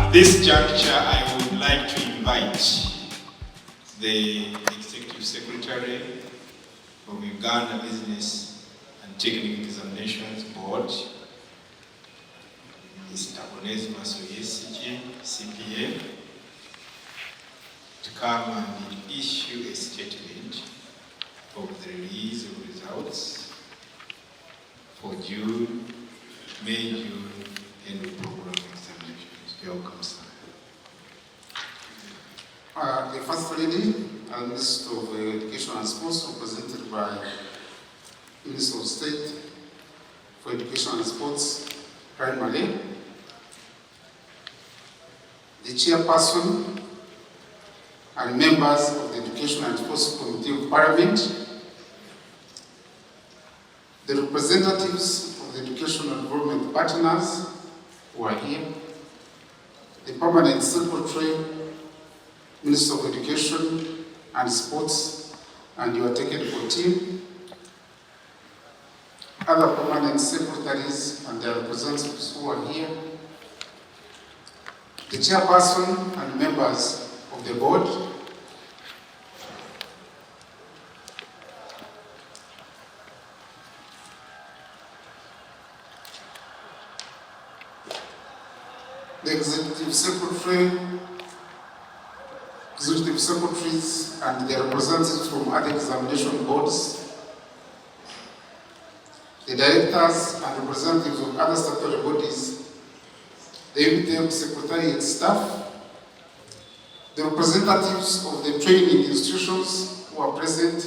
At this juncture, I would like to invite the Executive Secretary of Uganda Business and Technical Examinations Board, Mr. Onesmo Soyesije, CPA, to come and issue a statement of the release of results for June, May, June, and the program examinations. Welcome, sir. The First Lady and Minister of Education and Sports, represented by Minister of State for Education and Sports, primarily, the Chairperson and members of the Education and Sports Committee of Parliament, the representatives of the Educational Development Partners who are here, the Permanent Secretary, Minister of Education and Sports, and your technical team, other permanent secretaries and their representatives who are here, the chairperson and members of the board, the executive secretary, executive secretaries and their representatives from other examination boards, the directors and representatives of other statutory bodies, the UBTEB secretariat staff, the representatives of the training institutions who are present,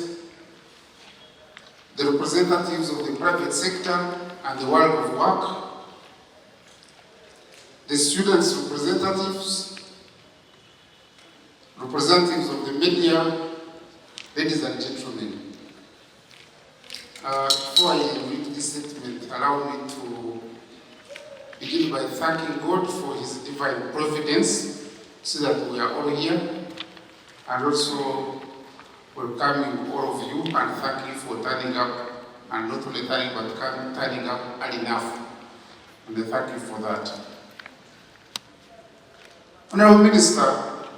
the representatives of the private sector and the world of work, the students' representatives, representatives of the media, ladies and gentlemen. Before I read this statement, allow me to begin by thanking God for His divine providence, so that we are all here, and also welcoming all of you and thank you for turning up, and not only turning but turning up early enough, and I thank you for that. Honorable Minister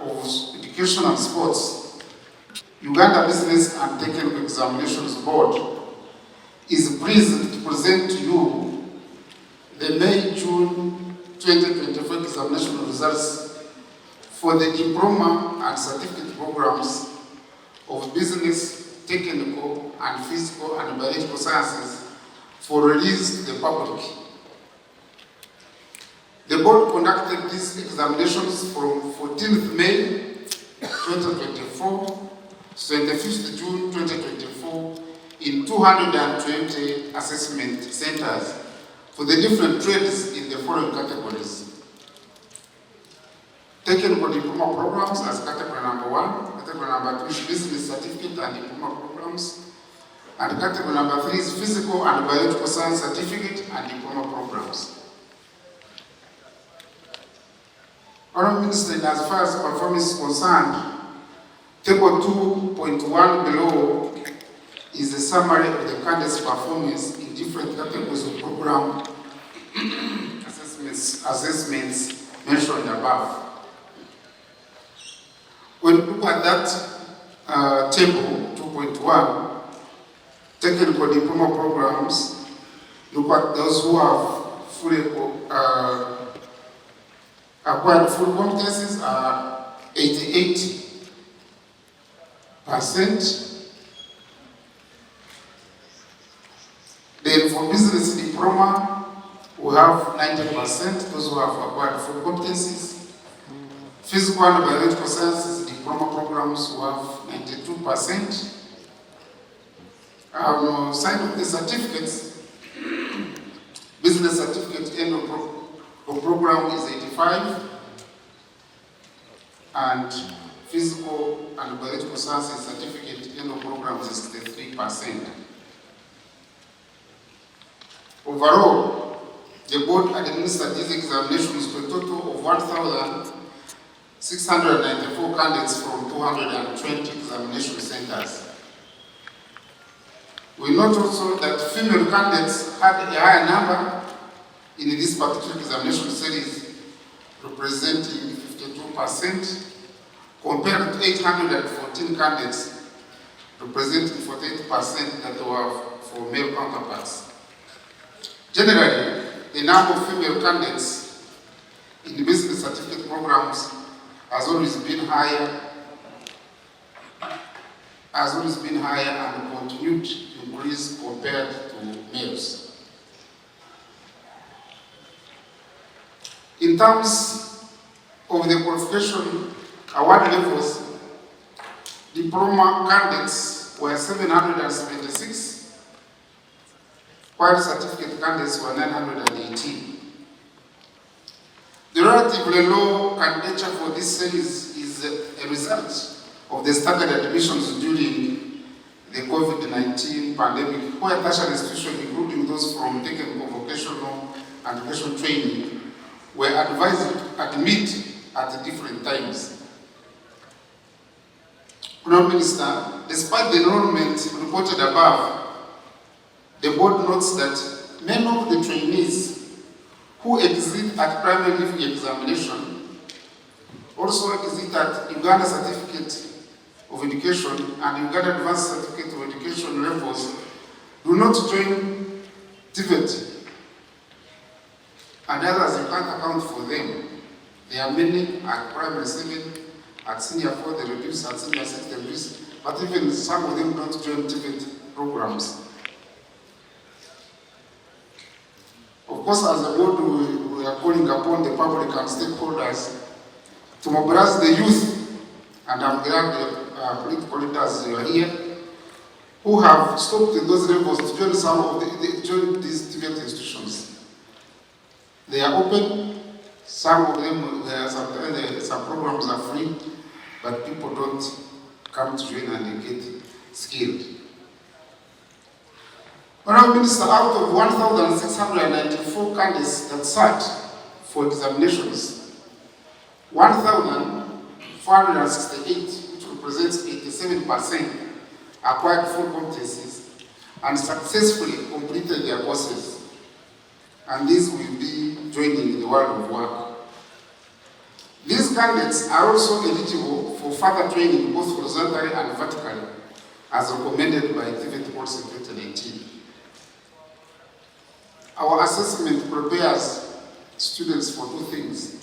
of Education and Sports, Uganda Business and Technical Examinations Board is pleased to present to you the May-June 2024 examination results for the diploma and certificate programs of Business, Technical and Physical and Biological Sciences for release to the public. The board conducted these examinations from 14th May 2024 to 25th June 2024 in 220 assessment centers for the different trades in the following categories. Technical diploma programs as category number 1, category number 2 is business certificate and diploma programs, and category number 3 is physical and biological science certificate and diploma programs. Honorable Minister, as far as performance is concerned, Table 2.1 below is a summary of the candidates' performance in different categories of program assessments mentioned above. When we look at that table 2.1, technical diploma programs, look at those who have fully acquired full competencies are 88%. Then for business diploma, we have 90%, those who have acquired full competencies. Physical and biological sciences diploma programs, we have 92%. Side of the certificates, business certificate end of program is 85, and physical and biological sciences certificate end of program is 63%. Overall, the board administered these examinations to a total of 1,694 candidates from 220 examination centers. We note also that female candidates had a higher number in this particular examination series, representing 52%, compared to 814 candidates, representing 48% that were for male counterparts. Generally, the number of female candidates in the business certificate programs has always been higher and continued to increase compared to males. In terms of the qualification award levels, diploma candidates were 776, while certificate candidates were 918. The relatively low candidature for this series is a result of the staggered admissions during the COVID-19 pandemic, where tertiary institutions, including those from technical vocational and vocational training, were advised to admit at different times. Honourable Minister, despite the enrollment reported above, the board notes that many of the trainees who exit at primary level examination also exit at Uganda Certificate of Education and Uganda Advanced Certificate of Education levels do not join TVET, and others you can't account for them. There are many at primary 7, at senior 4 they reduce, at senior 6 they reduce, but even some of them don't join TVET programs. Of course, as a board, we are calling upon the public and stakeholders to mobilize the youth, and I'm glad the political leaders are here, who have stopped in those levels to join some of join these TVET institutions. They are open. Some of them, some programs are free, but people don't come to join and they get skilled. Honourable Minister, out of 1,694 candidates that sat for examinations, 1,468, which represents 87%, acquired full competencies and successfully completed their courses. And these will be joining the world of work. These candidates are also eligible for further training both horizontally and vertically, as recommended by TVET Policy 2019. Our assessment prepares students for two things,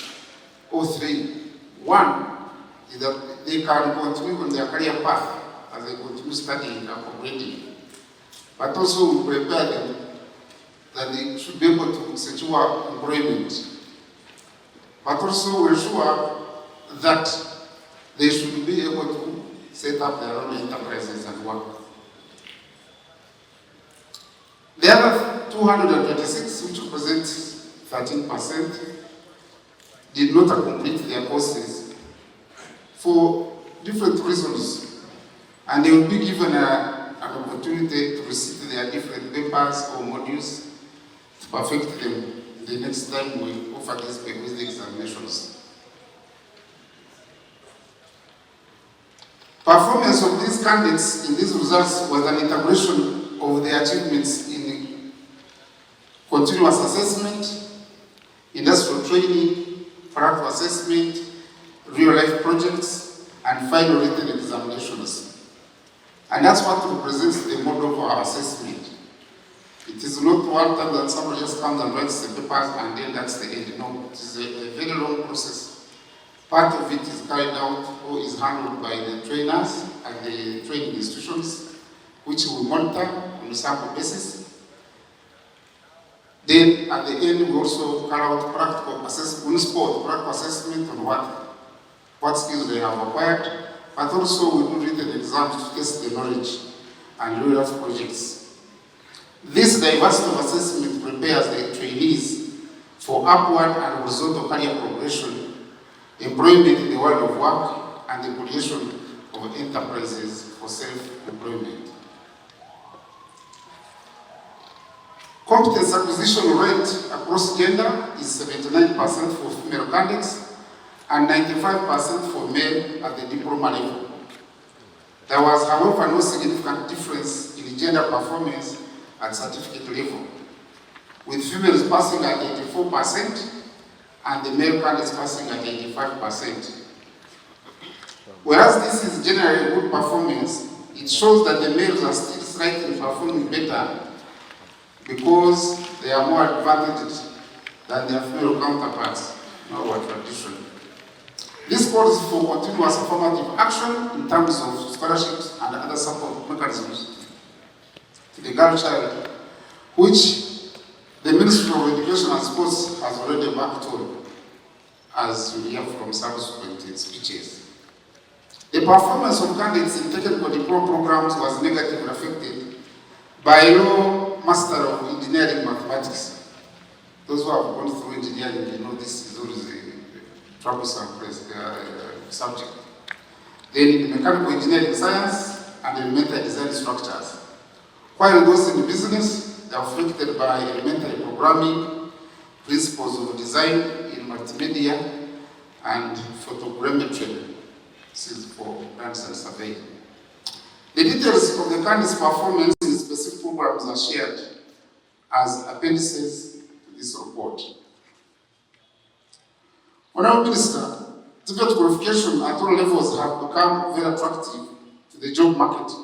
or three. One is that they can continue on their career path as they continue studying and upgrading, but also we prepare them that they should be able to secure employment, but also we ensure that they should be able to set up their own enterprises and work. The other 226, which represents 13%, did not complete their courses for different reasons, and they will be given an opportunity to receive their different papers or modules to perfect them the next time we offer these prerequisite examinations. Performance of these candidates in these results was an integration of their achievements in continuous assessment, industrial training, practical assessment, real-life projects, and final written examinations. And that's what represents the model for our assessment. It is not one time that somebody just comes and writes the papers and then that's the end. No, it is a very long process. Part of it is carried out or is handled by the trainers and the training institutions, which we monitor on a sample basis. Then at the end, we also carry out practical assessment, practical assessment on what skills they have acquired, but also we do written exams to test the knowledge and real-life projects. This diversity of assessment prepares the trainees for upward and horizontal career progression, employment in the world of work, and the creation of enterprises for self-employment. Competence acquisition rate across gender is 79% for female candidates and 95% for male at the diploma level. There was, however, no significant difference in gender performance at certificate level, with females passing at 84% and the male candidates passing at 85%. Whereas this is generally good performance, it shows that the males are still slightly performing better because they are more advantaged than their female counterparts in our tradition. This calls for continuous affirmative action in terms of scholarships and other support mechanisms to the girl child, which the Ministry of Education and Sports has already worked on, as you hear from subsequent speeches. The performance of candidates in technical diploma programs was negatively affected by low master of engineering mathematics. Those who have gone through engineering, you know this is always a troublesome subject. Then in mechanical engineering science and elementary design structures. While those in business, they are affected by elementary programming, principles of design in multimedia, and photogrammetry. This is for grants and survey. The details of the candidates' performance in specific programs are shared as appendices to this report. Honourable Minister, TVET qualification at all levels have become very attractive to the job market,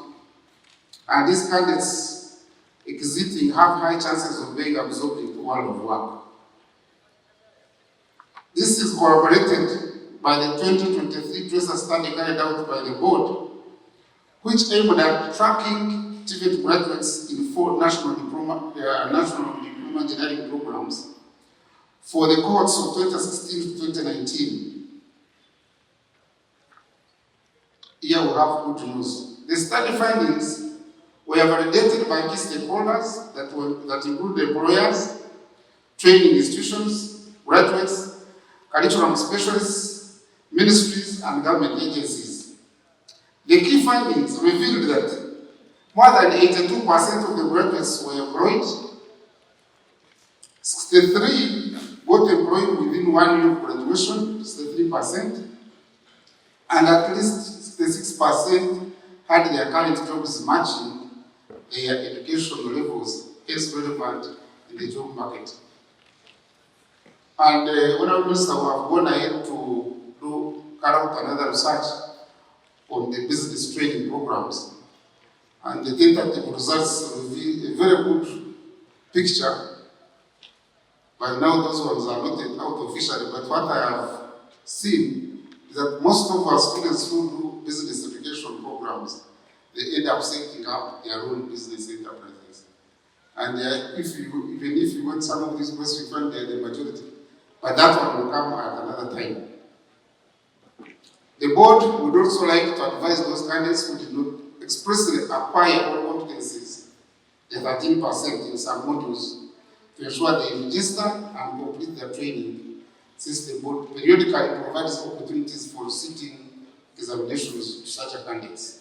and these candidates exiting have high chances of being absorbed into the world of work. This is corroborated by the 2023 tracer study carried out by the board, which aimed at tracking TVET graduates in 4 national diploma engineering programs for the cohorts of 2016 to 2019. Here we have good news. The study findings were validated by key stakeholders that include employers, training institutions, graduates, curriculum specialists, ministries, and government agencies. The key findings revealed that more than 82% of the graduates were employed, 63 got employed within 1 year of graduation, 63%, and at least 66% had their current jobs matching their educational levels, hence relevant in the job market. And Honourable Minister, we have gone ahead to carry out another research on the business training programs. And the tentative results reveal a very good picture. But now those ones are not out officially, but what I have seen is that most of our students who do business education programs, they end up setting up their own business enterprises. And even if you want some of these questions, you find they're the majority. But that one will come at another time. The board would also like to advise those candidates who did not expressly acquire all competencies, the 13% in some modules, to ensure they register and complete their training, since the board periodically provides opportunities for sitting examinations to such candidates.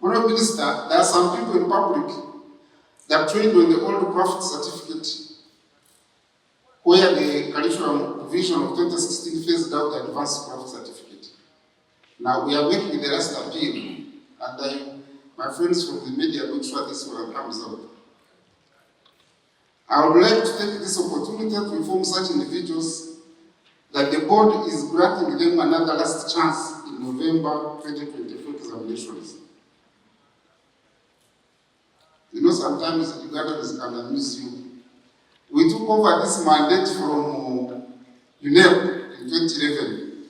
Honourable Minister, there are some people in public that trained on the old craft certificate, where the curriculum provision of 2016 phased out the advanced craft certificate. Now we are making the last appeal, and my friends from the media make sure this one comes out. I would like to take this opportunity to inform such individuals that the board is granting them another last chance in November 2024 examinations. You know, sometimes Ugandans can amuse you. We took over this mandate from UNEP in 2011.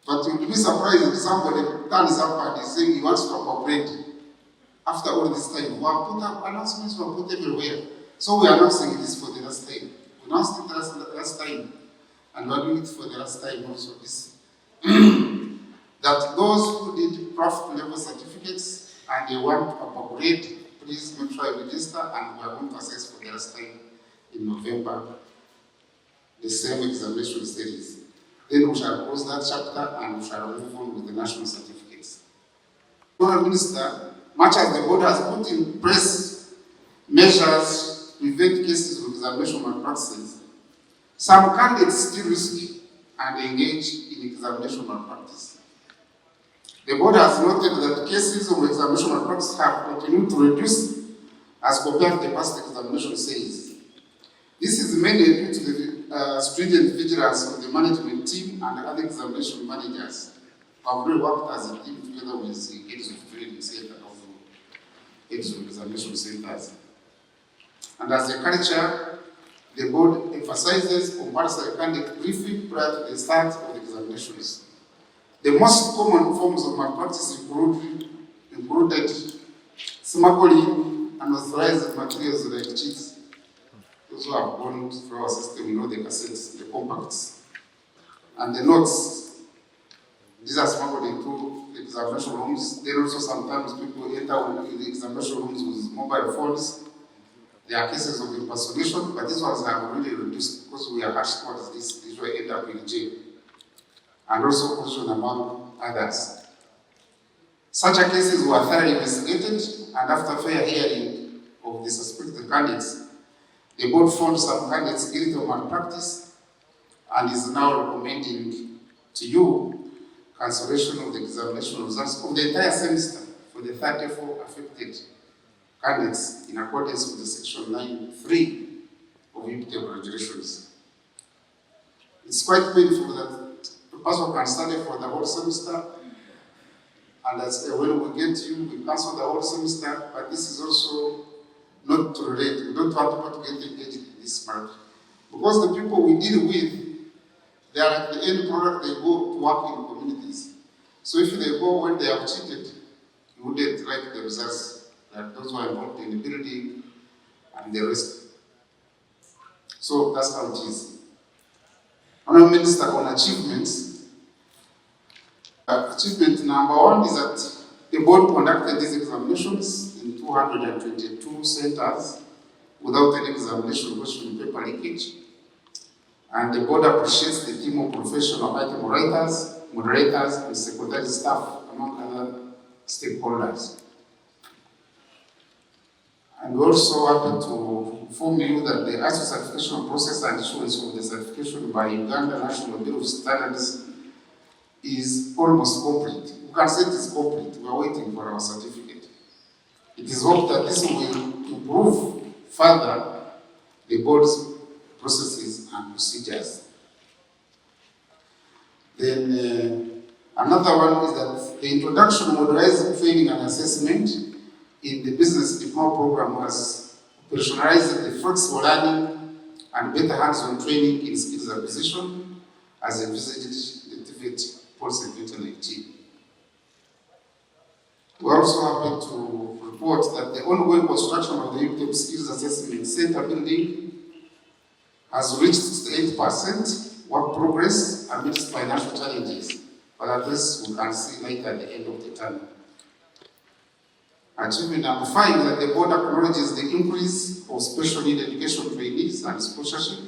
But you'll be surprised if somebody turns up and is saying he wants to cooperate. After all this time, we have put up announcements, we have put everywhere. So we are not saying this for the last time. We announced it last time, and we are doing it for the last time also. This that those who did craft level certificates and they want to upgrade, please make sure you register, and we are going to assess for the last time in November the same examination series. Then we shall close that chapter and we shall move on with the national certificates. Honourable Minister, much as the board has put in place measures to prevent cases of examination malpractices, some candidates still risk and engage in examination malpractice. The board has noted that cases of examination malpractice have continued to reduce as compared to the past examination series. This is mainly mainly due to the stringent vigilance of the management team and other examination managers. I've really worked as a team together with the heads of training center, heads of examination centers. And as a culture, the board emphasizes compulsory candidate briefing prior to the start of the examinations. The most common forms of malpractice included smuggling unauthorized materials like cheats. Those who have gone through our system, you know the cassettes, the compacts, and the notes. These are smuggled into the examination rooms. Then also sometimes people enter in the examination rooms with mobile phones. There are cases of impersonation, but these ones have really reduced because we are harsh towards this. These will end up in jail. And also corruption among others. Such cases were thoroughly investigated, and after fair hearing of the suspected candidates, the board found some candidates guilty of malpractice and is now recommending to you cancellation of the examination results of the entire semester for the 34 affected candidates in accordance with the section 9.3 of UBTEB regulations. It's quite painful that the person can study for the whole semester, and as when we get you, we cancel the whole semester, but this is also not to relate. We don't want people to get engaged in this part. Because the people we deal with, they are at the end product, they go to work in communities. So if they go when they have cheated, you wouldn't like the results, like those who are involved in the building and the rest. So that's how it is. Honourable Minister, on achievements, achievement number one is that the board conducted these examinations in 222 centers without any examination question paper leakage. And the board appreciates the team of professional item writers, moderators, and secretary staff, among other stakeholders. And we also happen to inform you that the ISO certification process and issuance of the certification by Uganda National Bureau of Standards is almost complete. We can say it is complete. We are waiting for our certificate. It is hoped that this will improve further the board's processes and procedures. Then another one is that the introduction of modernized training and assessment in the business diploma program has operationalized the flexible learning and better hands-on training in skills acquisition as envisaged in the TVET policy 2019. We also happy to report that the ongoing construction of the UBTEB Skills Assessment Center building has reached 68% work progress amidst financial challenges, but at least we can see light at the end of the tunnel. Achievement number 5 is that the board acknowledges the increase of special need education trainees and sponsorship.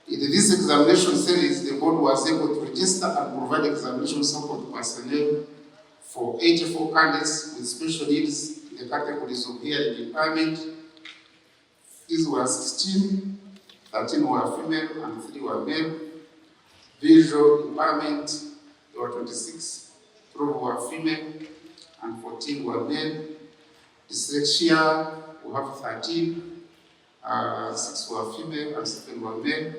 In this examination series, the board was able to register and provide examination support personnel for 84 candidates with special needs in the categories of hearing impairment. These were 16, 13 were female and 3 were male. Visual impairment, there were 26, 12 were female and 14 were male. Dyslexia, we have 13, 6 were female and 7 were male.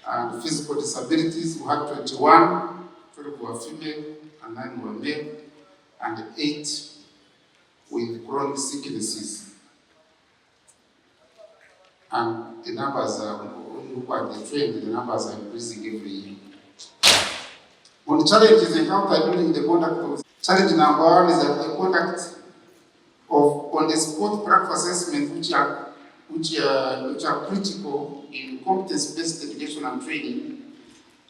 And physical disabilities, we had 21, 12 were female and 9 were male, and 8 with chronic sicknesses. And the numbers are, when you look at the trend, the numbers are increasing every year. On the challenges encountered during the conduct of challenge number 1 is that the conduct of on-the-spot practice assessment, which are critical in competence-based education and training,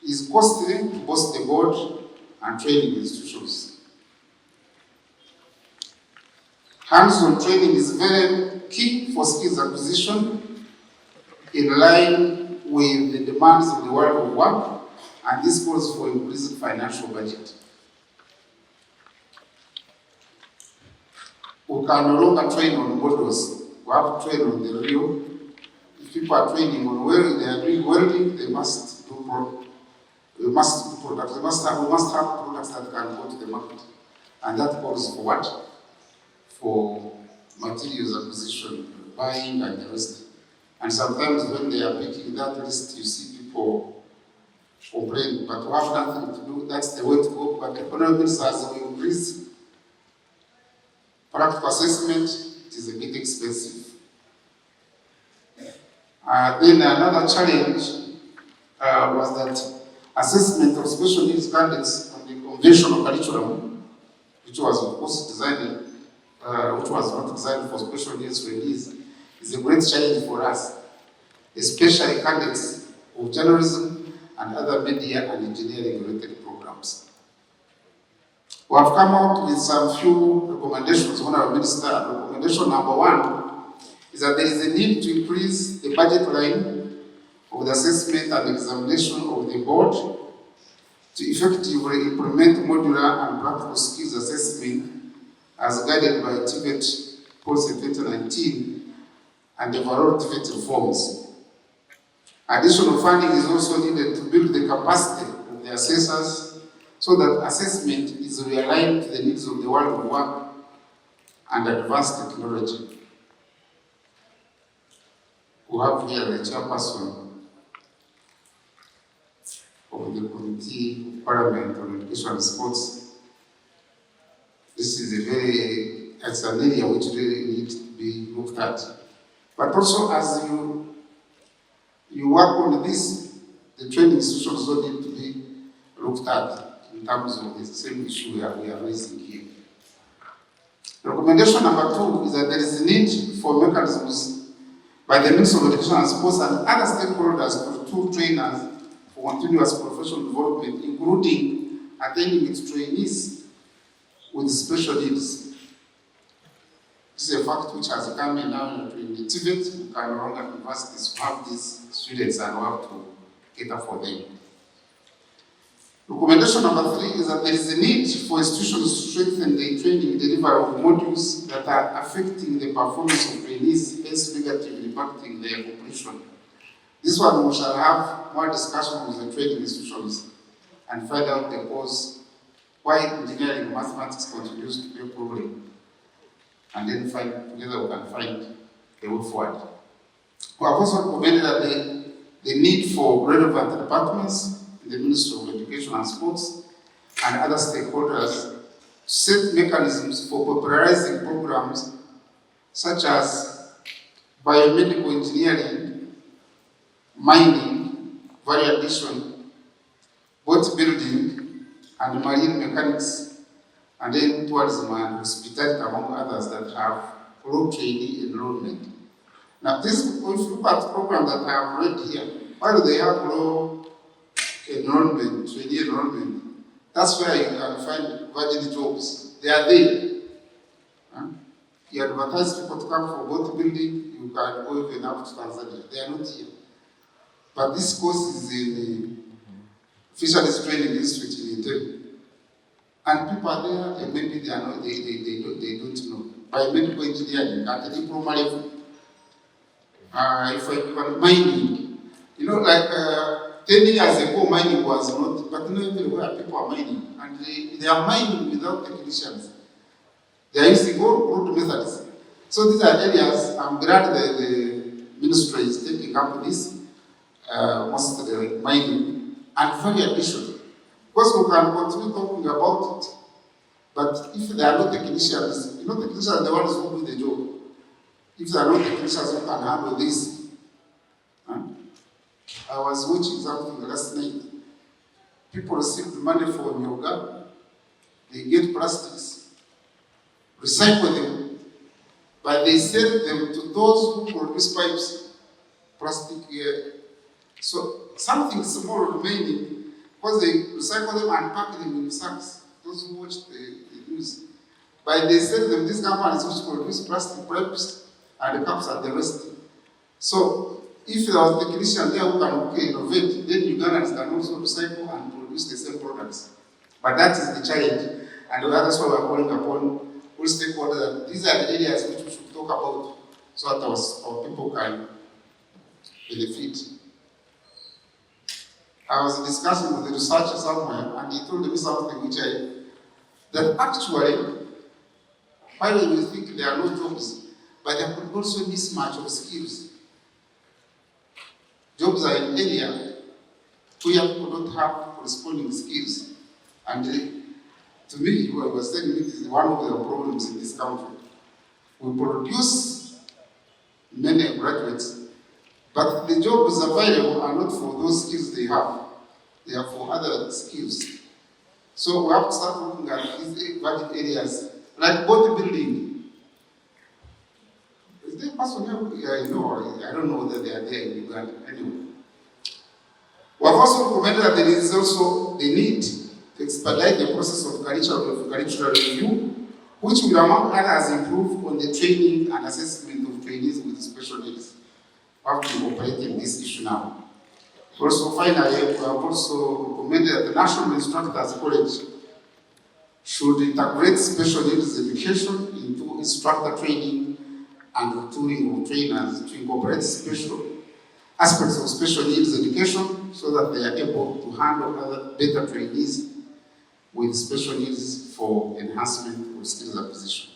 is costly to both the board and training institutions. Hands-on training is very key for skills acquisition in line with the demands of the world of work, and this calls for increased financial budget. We can no longer train on models. We have to train on the real. If people are training on welding, they are doing welding, they must do products. We must have products that can go to the market. And that calls for what? For materials acquisition, buying and the rest. And sometimes when they are picking that list, you see people complain, but we have nothing to do, that's the way to go. But economic ministers will increase practical assessment, it is a bit expensive. Then another challenge was that assessment of special needs candidates on the conventional curriculum, which was of course designed, which was not designed for special needs release, is a great challenge for us, especially candidates of journalism and other media and engineering related programs. We have come out with some few recommendations, Honorable Minister. Recommendation number 1 is that there is a need to increase the budget line of the assessment and examination of the board to effectively implement modular and practical skills assessment as guided by TVET Policy 2019 and the overall TVET reforms. Additional funding is also needed to build the capacity of the assessors so that assessment is realigned to the needs of the world of work and advanced technology. We have here the chairperson of the Committee of Parliament on Education and Sports. This is it's an area which really needs to be looked at. But also as you work on this, the training institutions also need to be looked at in terms of the same issue we are raising here. Recommendation number 2 is that there is a need for mechanisms by the Ministry of Education and Sports and other stakeholders to tool trainers for continuous professional development, including attending its trainees with special needs. This is a fact which has come in now in the TVET. We can no longer universities have these students and we have to cater for them. Recommendation number 3 is that there is a need for institutions to strengthen the training delivery of modules that are affecting the performance of trainees, hence negatively impacting their completion. This one we shall have more discussion with the training institutions and find out the cause why engineering and mathematics continues to be a problem. And then together we can find a way forward. We have also recommended that the need for relevant departments in the Ministry of Education and Sports and other stakeholders to set mechanisms for popularizing programs such as biomedical engineering, mining, value addition, boat building, and marine mechanics, and then tourism and hospitality, among others that have low trainee enrollment. Now, if you look at programs that I have read here, why do they have low enrollment, trainee enrollment? That's where you can find virgin jobs. They are there. You advertise people to come for boat building, you can go even up to Tanzania. They are not here. But this course is in the Fisheries Training Institute in UBTEB. And people are there, and maybe they are not, they don't know. Biomedical engineering at the diploma level. If I can mining, like 10 years ago, mining was not, but everywhere people are mining, and they are mining without technicians. They are using all crude methods. So these are areas. I'm glad that the ministry is taking up this, most of the mining and value addition. Because we can continue talking about it, but if there are no technicians, technicians are the ones who do the job. If there are no technicians who can handle this, I was watching something last night. People received money for yoga, they get plastics, recycle them, but they sell them to those who produce pipes, plastic. So something small remaining, because they recycle them and pack them in sacks. Those who watch the news, but they sell them, these companies which produce plastic pipes and the cups and the rest. So if there was a technician there who can innovate, then Ugandans can also recycle and produce the same products. But that is the challenge, and that's why we are calling upon all stakeholders. These are the areas which we should talk about so that our people can benefit. I was discussing with the researcher somewhere, and he told me something that actually, while we think there are no jobs, but there could also be mismatch of skills. jobs are in area where people don't have corresponding skills. And to me, what I was telling you, this is one of the problems in this country. We produce many graduates, but the jobs available are not for those skills they have. They are for other skills. So we have to start looking at these budget areas, like bodybuilding. Is there a person here? I know, I don't know whether they are there in Uganda. Anyway. We have also recommended that there is also the need to expedite the process of curricular review, which will, among others, improve on the training and assessment of trainees with special needs. We have to operate in this issue now. Also, finally, we have also recommended that the National Instructors College should integrate special needs education into instructor training and retooling of trainers to incorporate special aspects of special needs education so that they are able to handle other better trainees with special needs for enhancement of skills acquisition.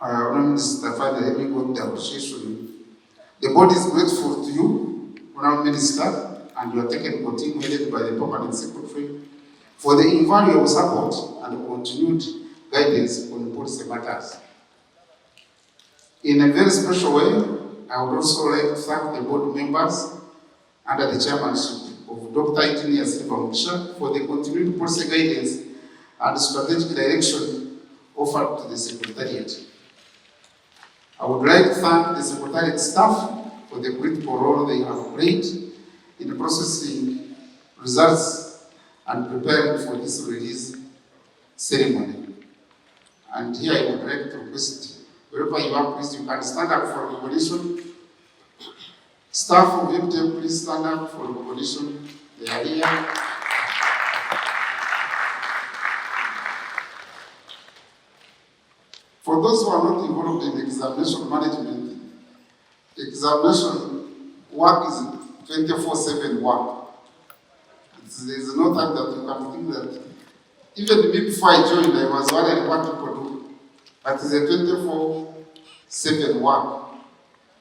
Honourable Minister, finally, let me go to the appreciation. The board is grateful to you, Honourable Minister, and your technical team headed by the Permanent Secretary for the invaluable support and continued guidance on policy matters. In a very special way, I would also like to thank the board members under the chairmanship of Dr. Engineer Silva Mugisha for the continued policy guidance and strategic direction offered to the Secretariat. I would like to thank the Secretariat staff for the critical role they have played in processing results and preparing for this release ceremony. And here I would like to request, wherever you are, please, you can stand up for recognition. Staff of UBTEB, please stand up for recognition. They are here. For those who are not involved in examination management, examination work is 24/7 work. There is no time that you can think that. Even me before I joined, I was wondering what people do. But it's a 24/7 work.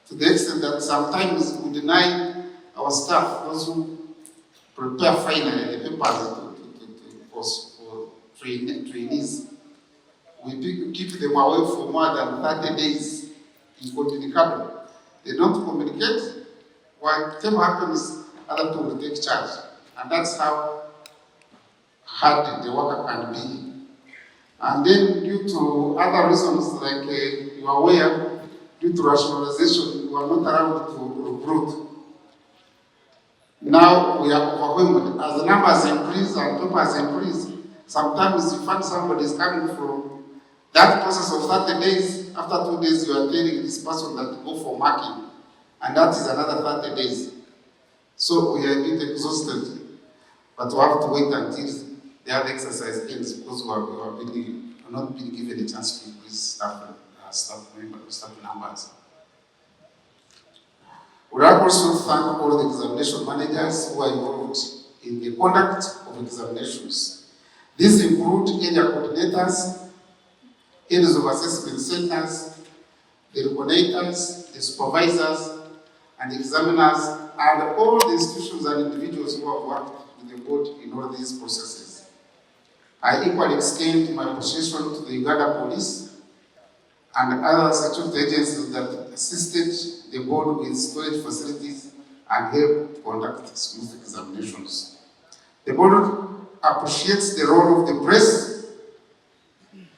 To the extent that sometimes we deny our staff, those who prepare finally the papers for trainees. We keep them away for more than 30 days incommunicado. They don't communicate. Whatever happens, other people will take charge. And that's how hard the worker can be. And then due to other reasons, like you are aware, due to rationalization, we are not allowed to recruit. Now we are overwhelmed. As the numbers increase and papers increase, sometimes you find somebody is coming from that process of 30 days. After 2 days, you are telling this person that to go for marking, and that is another 30 days. So we are a bit exhausted, but we have to wait until the other exercise ends because we are not being given a chance to increase staff numbers. We would also thank all the examination managers who are involved in the conduct of examinations. These include area coordinators, heads of assessment centers, the coordinators, the supervisors, and the examiners, and all the institutions and individuals who have worked with the board in all these processes. I equally extend my appreciation to the Uganda Police and other security agencies that assisted the board with storage facilities and helped conduct smooth examinations. The board appreciates the role of the press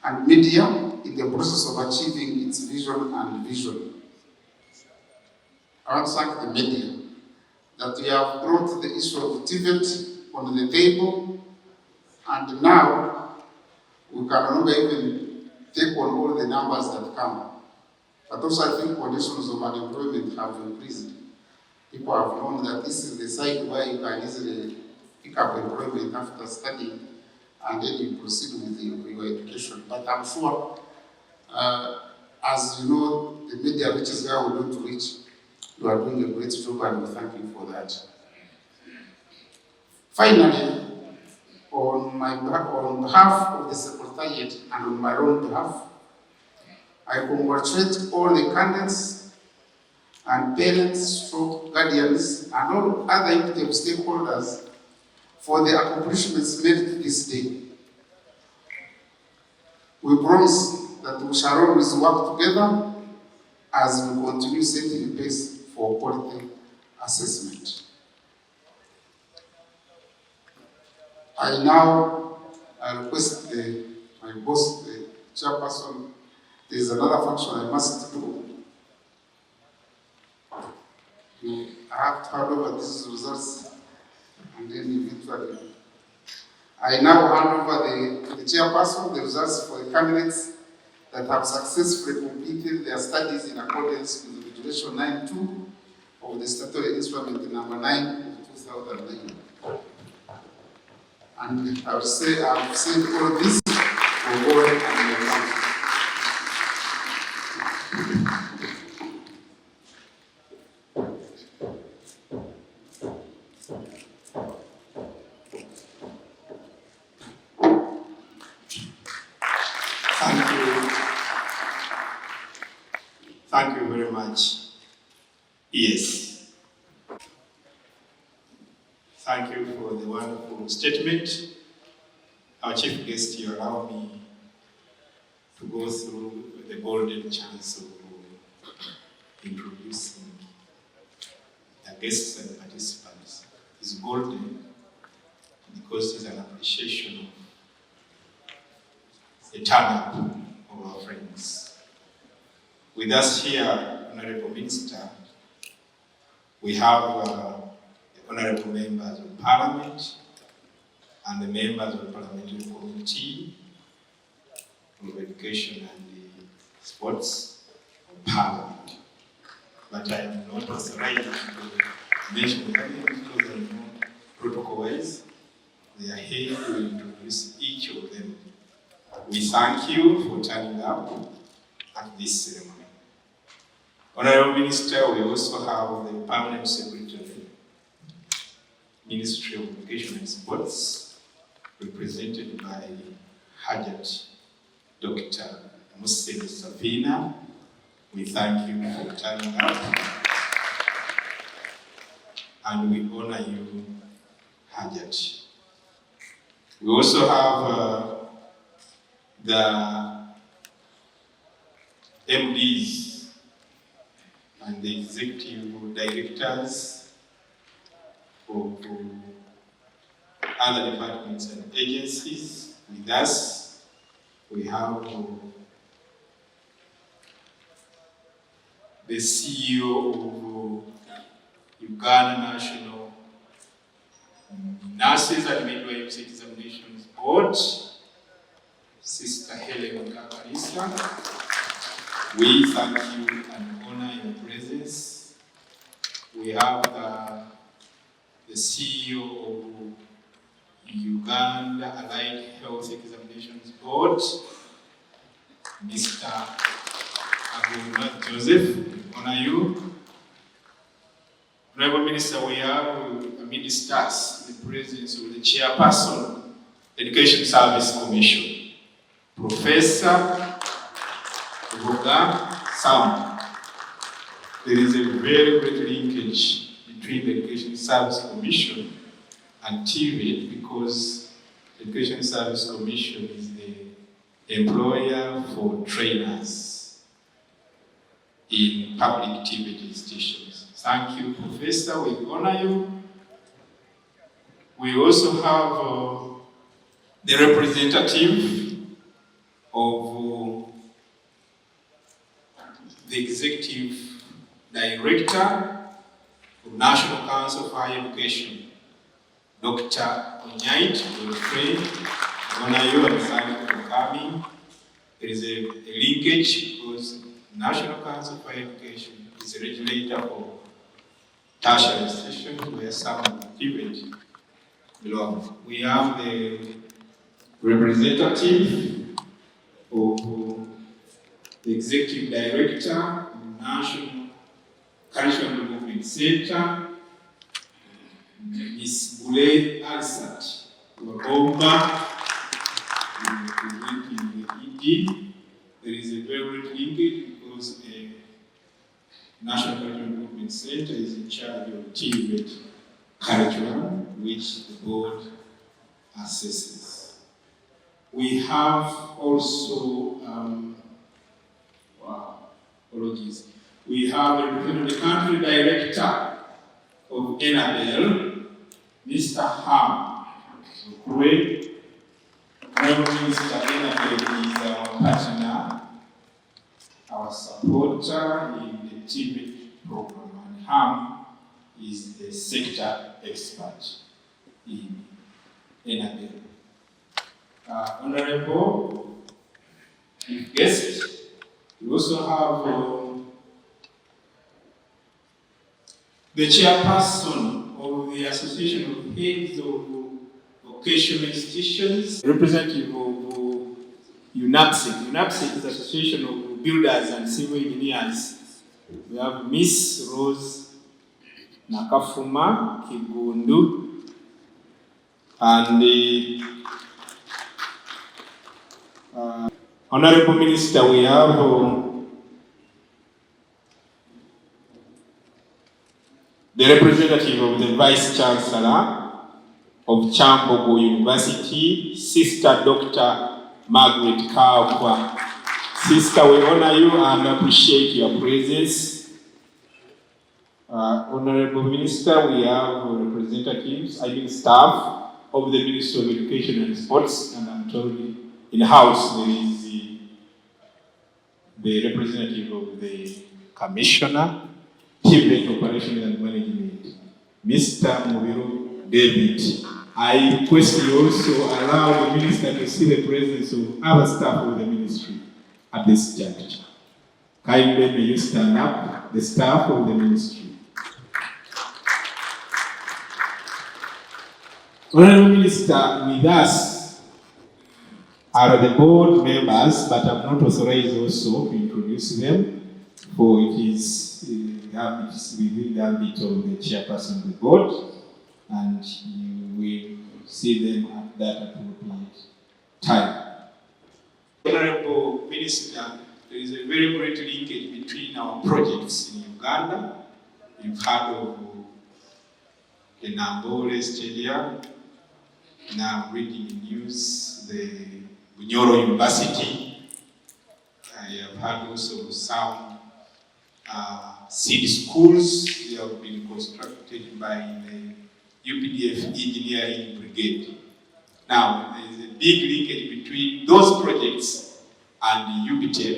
and media in the process of achieving its vision and vision. I want to thank the media that we have brought the issue of TVET on the table, and now we can no longer even take on all the numbers that come. But also I think conditions of unemployment have increased. People have known that this is the side where you can easily pick up employment after studying and then you proceed with your education. But I'm sure, as you know, the media reaches where we want to reach. You are doing a great job and we thank you for that. Finally, on behalf of the Secretariat and on my own behalf, I congratulate all the candidates and parents, stroke guardians, and all other UBTEB stakeholders for the accomplishments made this day. We promise that we shall always work together as we continue setting the pace for quality assessment. I now request my boss, the chairperson, there is another function I must do. I have to hand over these results and then eventually. I now hand over to the chairperson the results for the candidates that have successfully completed their studies in accordance with Regulation 9.2 of the Statutory Instrument number 9 of 2009. And I will say I have said all this for God and the country. Thank you very much. Yes. Thank you for the wonderful statement. Our chief guest, you allow me to go through the golden chance of introducing the guests and participants. It's golden because it's an appreciation of the turnout of our friends. With us here, Honorable Minister, we have the Honorable Members of Parliament and the members of the Parliamentary Committee of Education and Sports of Parliament. But I am not authorized to mention the candidates because I know protocol-wise they are here to introduce each of them. We thank you for turning up at this ceremony. Honorable Minister, we also have the Permanent Secretary, Ministry of Education and Sports, represented by Hajat Dr. Muslim Safina. We thank you for turning up, and we honor you, Hajat. We also have the MDs and the executive directors of other departments and agencies with us. We have the CEO of Uganda National Nurses and Midwives Examinations Board, Sister Helen Kakalisa. We thank you and honor your presence. We have the CEO of Uganda Allied Health Examinations Board, Mr. Abdullah Joseph. We honor you. Honorable Minister, we have amidst us the presence of the Chairperson, Education Service Commission, Professor Sam. There is a very great linkage between the Education Service Commission and TVET because the Education Service Commission is the employer for trainers in public TVET institutions. Thank you, Professor. We honor you. We also have the representative of the Executive Director of National Council for Higher Education, Dr. Onyait. I honor you and thank you for coming. There is a linkage because National Council for Higher Education is a regulator for tertiary institutions where some TVET belong. We have the representative of the Executive Director of National Cultural Development Center, Ms. Boulay Alsat, Wagomba, representing the ED. There is a very great linkage because National Cultural Development Center is in charge of TVET curriculum, which the board assesses. We have also, we have the country director of NABL, Mr. Ham. Great. Mr. NABL is our partner, our supporter in the TVET program, and Ham is the sector expert in NABL. Honorable guest, we also have the chairperson of the Association of Heads of Vocational Institutions, representative of UNAPSIC. UNAPSIC is the Association of Builders and Civil Engineers. We have Miss Rose Nakafuma Kigundu, and the Honorable Minister, we have the representative of the Vice Chancellor of Chambogo University, Sister Dr. Margaret Kavwa. Sister, we honor you and appreciate your presence. Honorable Minister, we have representatives, staff of the Ministry of Education and Sports, and I'm told in-house there is the representative of the Commissioner, TVET Operations and Management, Mr. Mubiru David. I request you also allow the Minister to see the presence of other staff of the ministry at this juncture. Kindly may you stand up, the staff of the ministry. Honorable Minister, with us are the board members, but I'm not authorized also to introduce them, for it is within the ambit of the chairperson of the board, and you will see them at that appropriate time. Honorable Minister, there is a very great linkage between our projects in Uganda. You've heard of the Nambole Stadium. Now reading the news, the Bunyoro University. I have heard also some seed schools. They have been constructed by the UBTEB Engineering Brigade. Now, there is a big linkage between those projects and the UBTEB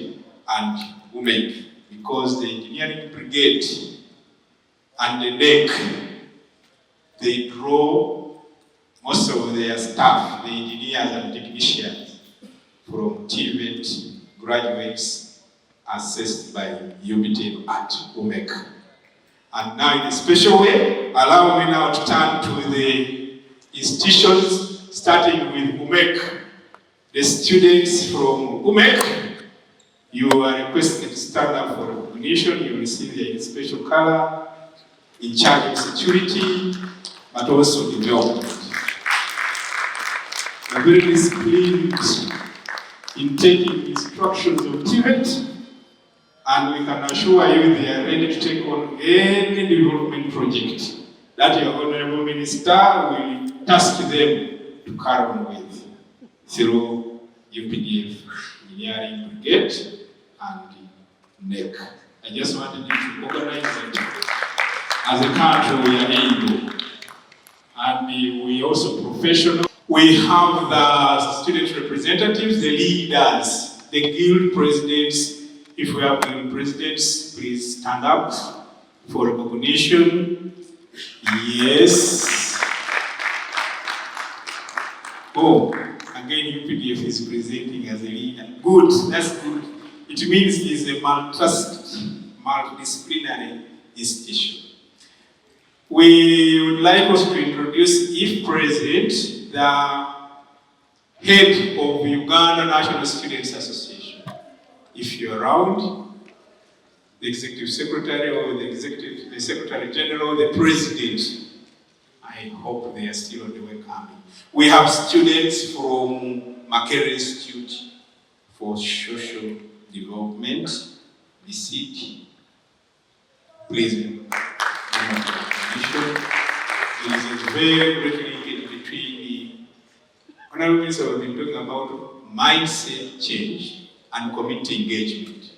and UMEC, because the Engineering Brigade and the NEC, they draw most of their staff, the engineers and technicians, from TVET graduates assessed by UBTEB at UMEC. And now, in a special way, allow me now to turn to the institutions, starting with UMEC. The students from UMEC, you are requested to stand up for recognition. You will see there in special color, in charge of security, but also development. They are very disciplined in taking instructions of TVET, and we can assure you they are ready to take on any development project that your Honorable Minister will task them to carry on with through UBTEB Engineering Brigade and NEC. I just wanted you to organize it. As a country, we are able, and we also professional. We have the student representatives, the leaders, the guild presidents. If we have guild presidents, please stand up for recognition. Yes. Oh, again, UBTEB is presenting as a leader. Good, that's good. It means it's a multidisciplinary institution. We would like also to introduce, if present, the head of Uganda National Students Association. If you're around, the executive secretary or the secretary general, the president, I hope they are still on the way coming. We have students from Makerere Institute for Social Development, BCD. Please. There is a very great linkage between the Honorable Minister has been talking about mindset change and community engagement.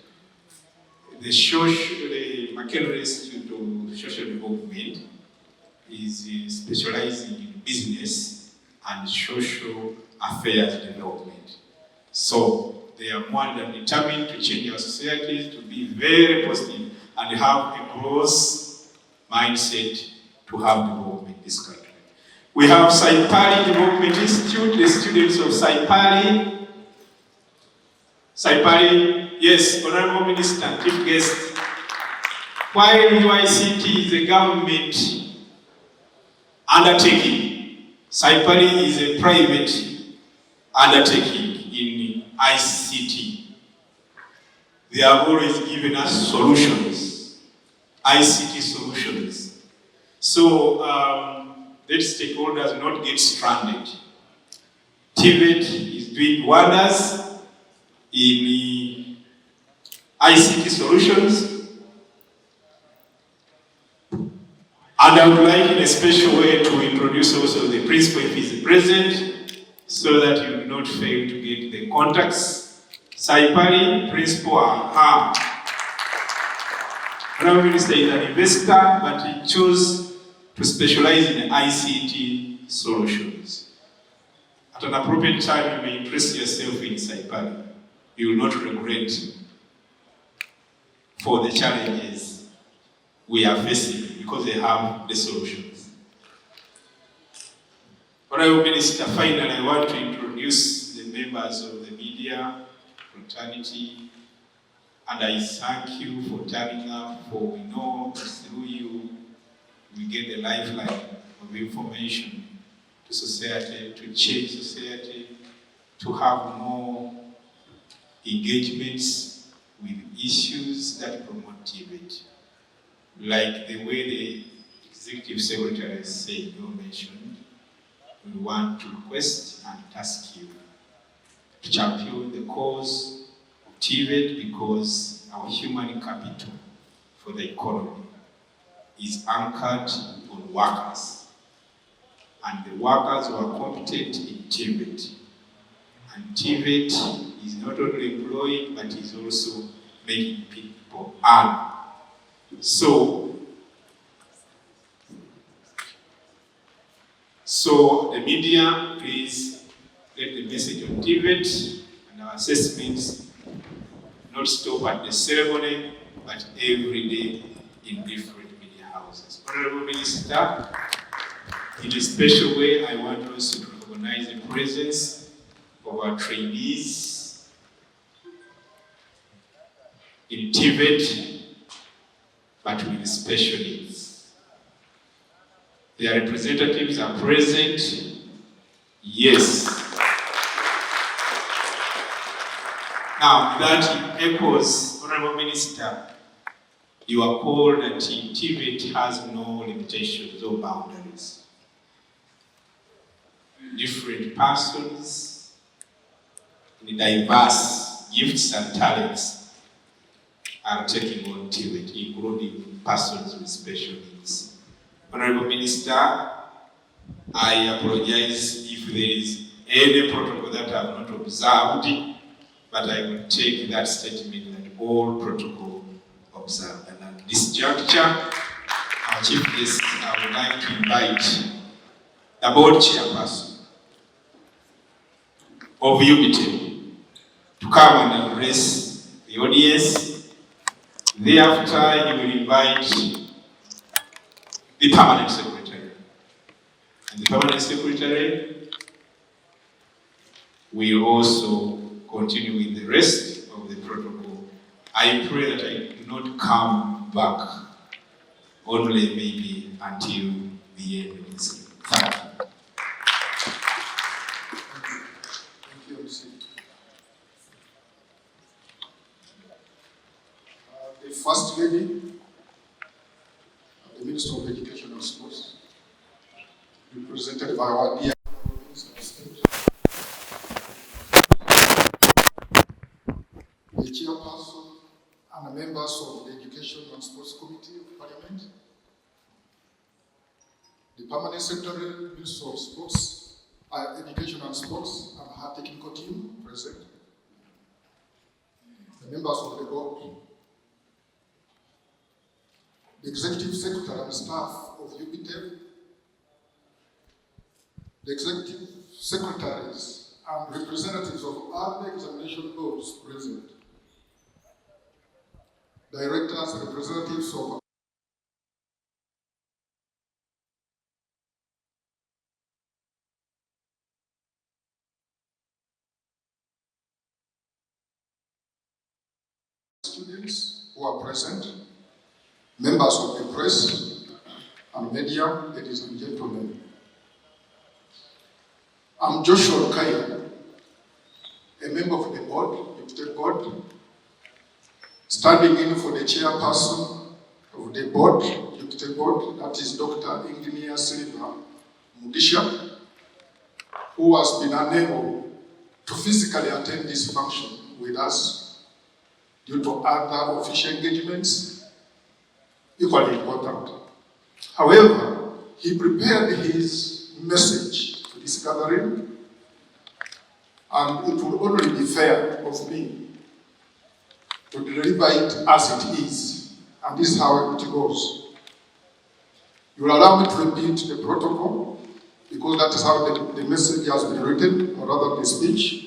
The McKenna Institute of Social Development is specializing in business and social affairs development. So they are more than determined to change our societies to be very positive and have a growth mindset to have development in this country. We have Saipali Development Institute, the students of Saipali. Saipali, yes, Honorable Minister, Chief Guest. While UICT is a government undertaking, Saipali is a private undertaking in ICT. They have always given us solutions, ICT solutions. So let stakeholders not get stranded. TVET is doing wonders in ICT solutions. And I would like in a special way to introduce also the principal if he is present, so that you do not fail to get the contacts. Saipali, principal, Honorable Minister is an investor, but he chose to specialize in ICT solutions. At an appropriate time, you may interest yourself in Saipali. You will not regret for the challenges we are facing because they have the solutions. Honorable Minister, finally, I want to introduce the members of the media fraternity, and I thank you for turning up, for we know that through you we get the lifeline of information to society, to change society, to have more engagements with issues that promote TVET. Like the way the Executive Secretary said, you mentioned, we want to request and task you to champion the cause of TVET, because our human capital for the economy is anchored on workers. And the workers who are competent in TVET. And TVET is not only employing, but is also making people earn. So the media, please let the message on TVET and our assessments not stop at the ceremony, but every day in different media houses. Honorable Minister, in a special way, I want also to recognize the presence of our trainees in TVET, but with special needs. Their representatives are present. Yes. Now, that echoes, Honorable Minister, you are called that TVET has no limitations or boundaries. Different persons, diverse gifts and talents are taking on TVET, including persons with special needs. Honorable Minister, I apologize if there is any protocol that I have not observed, but I will take that statement that all protocol observed. And at this juncture, our Chief Guest, I would like to invite the board chairperson of UBTEB to come and address the audience. Thereafter, he will invite the permanent secretary. And the permanent secretary will also continue with the rest of the protocol. I pray that I do not come back only maybe until the end of this year. Thank you. Thank you, MC. The First Lady, the Minister of Education and Sports, represented by our dear Minister of State, the Chairperson and the members of the Education and Sports Committee, Permanent Secretary, Minister of Sports, Education and Sports, and her technical team present, the members of the board, the Executive Secretary and staff of UBTEB, the Executive Secretaries and representatives of other examination boards present, directors and representatives of students who are present, members of the press and media, ladies and gentlemen. I'm Joshua Kaya, a member of the board, UBTEB board, standing in for the chairperson of the board, UBTEB board, that is Dr. Engineer Silva Mugisha, who has been unable to physically attend this function with us due to other official engagements, equally important. However, he prepared his message to this gathering, and it would only be fair of me to deliver it as it is, and this is how it goes. You will allow me to repeat the protocol, because that is how the message has been written, or rather the speech,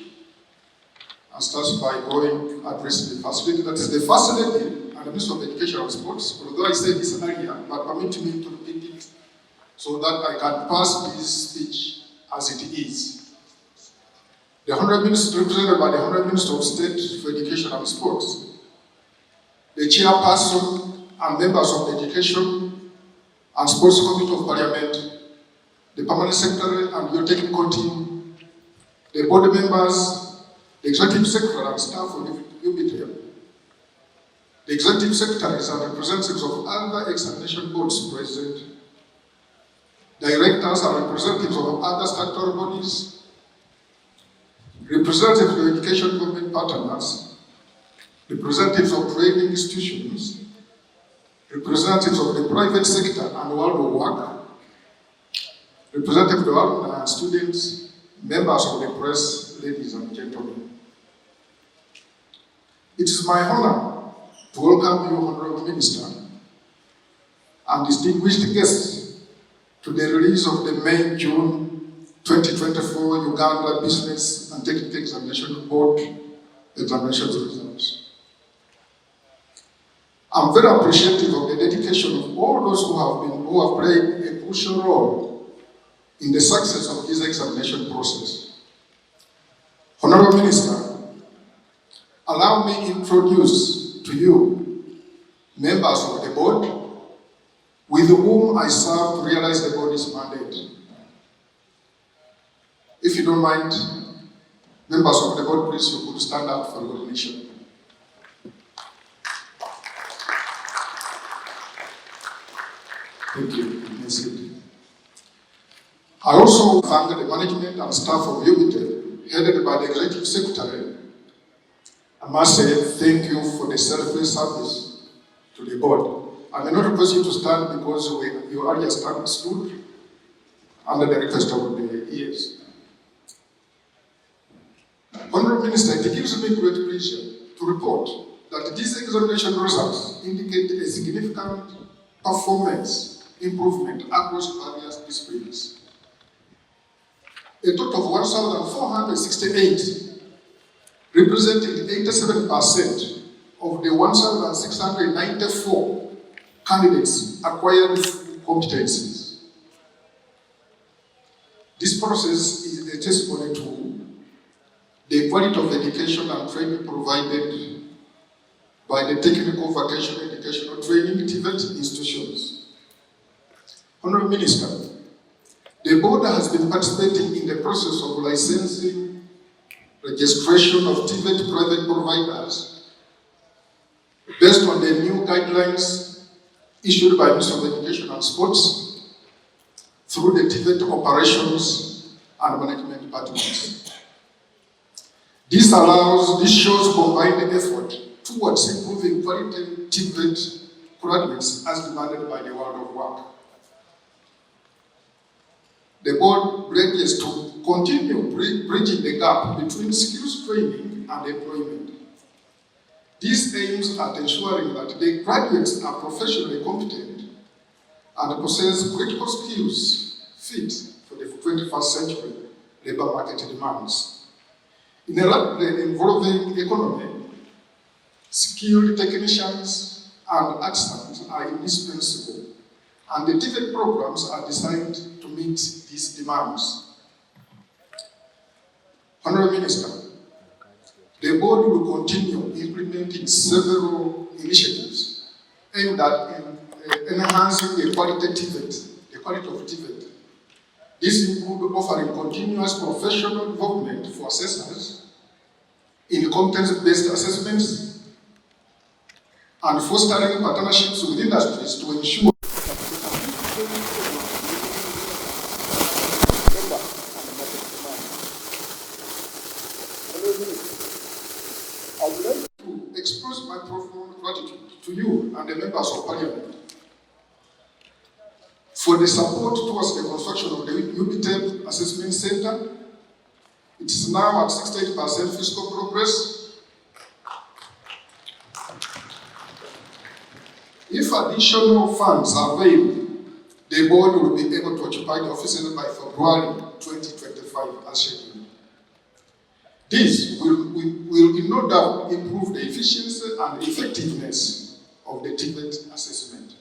and starts by going addressing the first lady, that is the first lady and the Minister of Education and Sports, although I said this earlier, but permit me to repeat it so that I can pass this speech as it is. The Honourable Minister, represented by the Honourable Minister of State for Education and Sports, the Chairperson and members of the Education and Sports Committee of Parliament, the Permanent Secretary and your technical team, the board members, the Executive Secretary and staff of UBTEB, the Executive Secretaries and representatives of other examination boards present, directors and representatives of other statutory bodies, representatives of education government partners, representatives of training institutions, representatives of the private sector and world of work, representatives of the alumni and students, members of the press, ladies and gentlemen. It is my honor to welcome you, Honorable Minister, and distinguished guests to the release of the May-June 2024 Uganda Business and Technical Examination Board examinations results. I'm very appreciative of the dedication of all those who have played a crucial role in the success of this examination process. Honorable Minister, allow me to introduce to you members of the board with whom I serve to realize the body's mandate. If you don't mind, members of the board, please, you could stand up for recognition. Thank you. I also thank the management and staff of UBTEB, headed by the Executive Secretary. I must say thank you for the selfless service to the board. I may not request you to stand because you already stood under the request of the ES. Honourable Minister, it gives me great pleasure to report that these examination results indicate a significant performance improvement across various disciplines. A total of 1,468, representing 87% of the 1,694 candidates acquired competencies. This process is a testimony to the quality of education and training provided by the technical vocational educational training TVET institutions. Honourable Minister, the board has been participating in the process of licensing, registration of TVET private providers based on the new guidelines issued by Minister of Education and Sports through the TVET operations and management departments. This shows combined effort towards improving quality TVET graduates as demanded by the world of work. The board pledges to continue bridging the gap between skills training and employment. This aims at ensuring that the graduates are professionally competent and possess critical skills fit for the 21st century labor market demands. In a rapidly evolving economy, skilled technicians and artisans are indispensable, and the TVET programs are designed to meet these demands. Honorable Minister, the board will continue implementing several initiatives aimed at enhancing the quality of TVET. This includes offering continuous professional development for assessors in competence-based assessments and fostering partnerships with industries to ensure I would like to express my profound gratitude to you and the members of Parliament for the support towards the construction of the UBTEB Assessment Center. It is now at 68% fiscal progress. If additional funds are available, the board will be able to occupy the offices by February 2025 as scheduled. This will in no doubt improve the efficiency and effectiveness of the TVET assessment.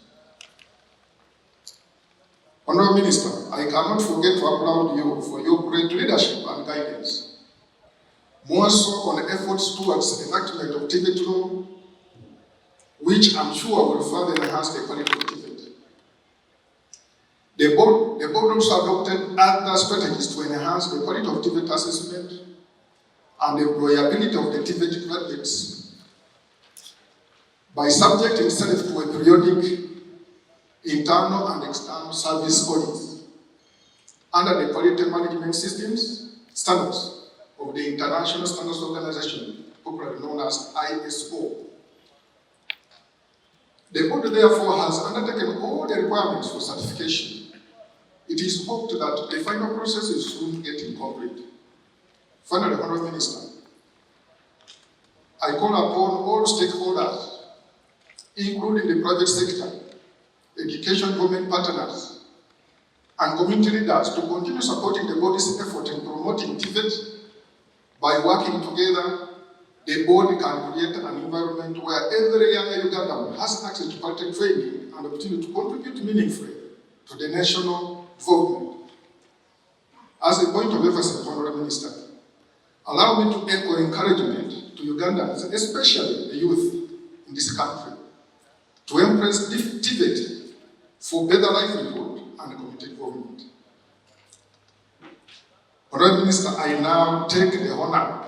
Honorable Minister, I cannot forget to applaud you for your great leadership and guidance, more so on efforts towards enactment of TVET law, which I'm sure will further enhance the quality of TVET. The board also adopted other strategies to enhance the quality of TVET assessment and the employability of the TVET graduates by subjecting itself to a periodic internal and external service audits under the quality management standards of the International Standards Organization, popularly known as ISO. The board therefore has undertaken all the requirements for certification. It is hoped that the final process is soon getting complete. Finally, Honorable Minister, I call upon all stakeholders, including the private sector, education government partners, and community leaders to continue supporting the body's effort in promoting TVET. By working together, the board can create an environment where every young Ugandan has access to quality training and opportunity to contribute meaningfully to the national development. As a point of emphasis, Honorable Minister, allow me to echo encouragement to Ugandans, especially the youth in this country, to embrace TVET for better livelihood and community development. Honorable Minister, I now take the honor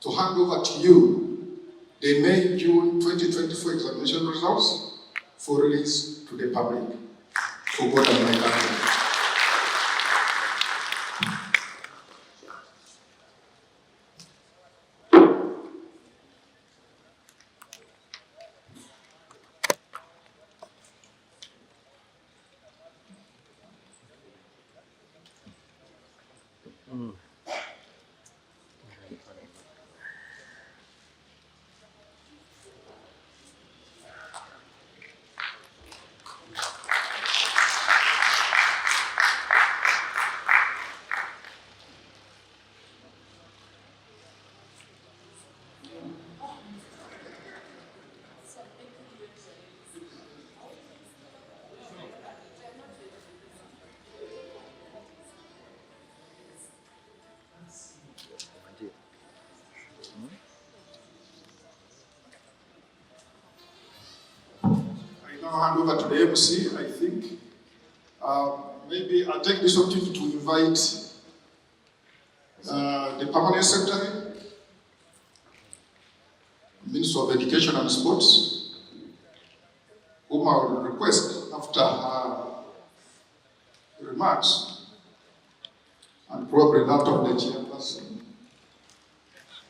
to hand over to you the May-June 2024 examination results for release to the public. For God and my country. Now hand over to the MC, I think. Maybe I'll take this opportunity to invite the Permanent Secretary, Minister of Education and Sports, whom I will request after her remarks, and probably that of the chairperson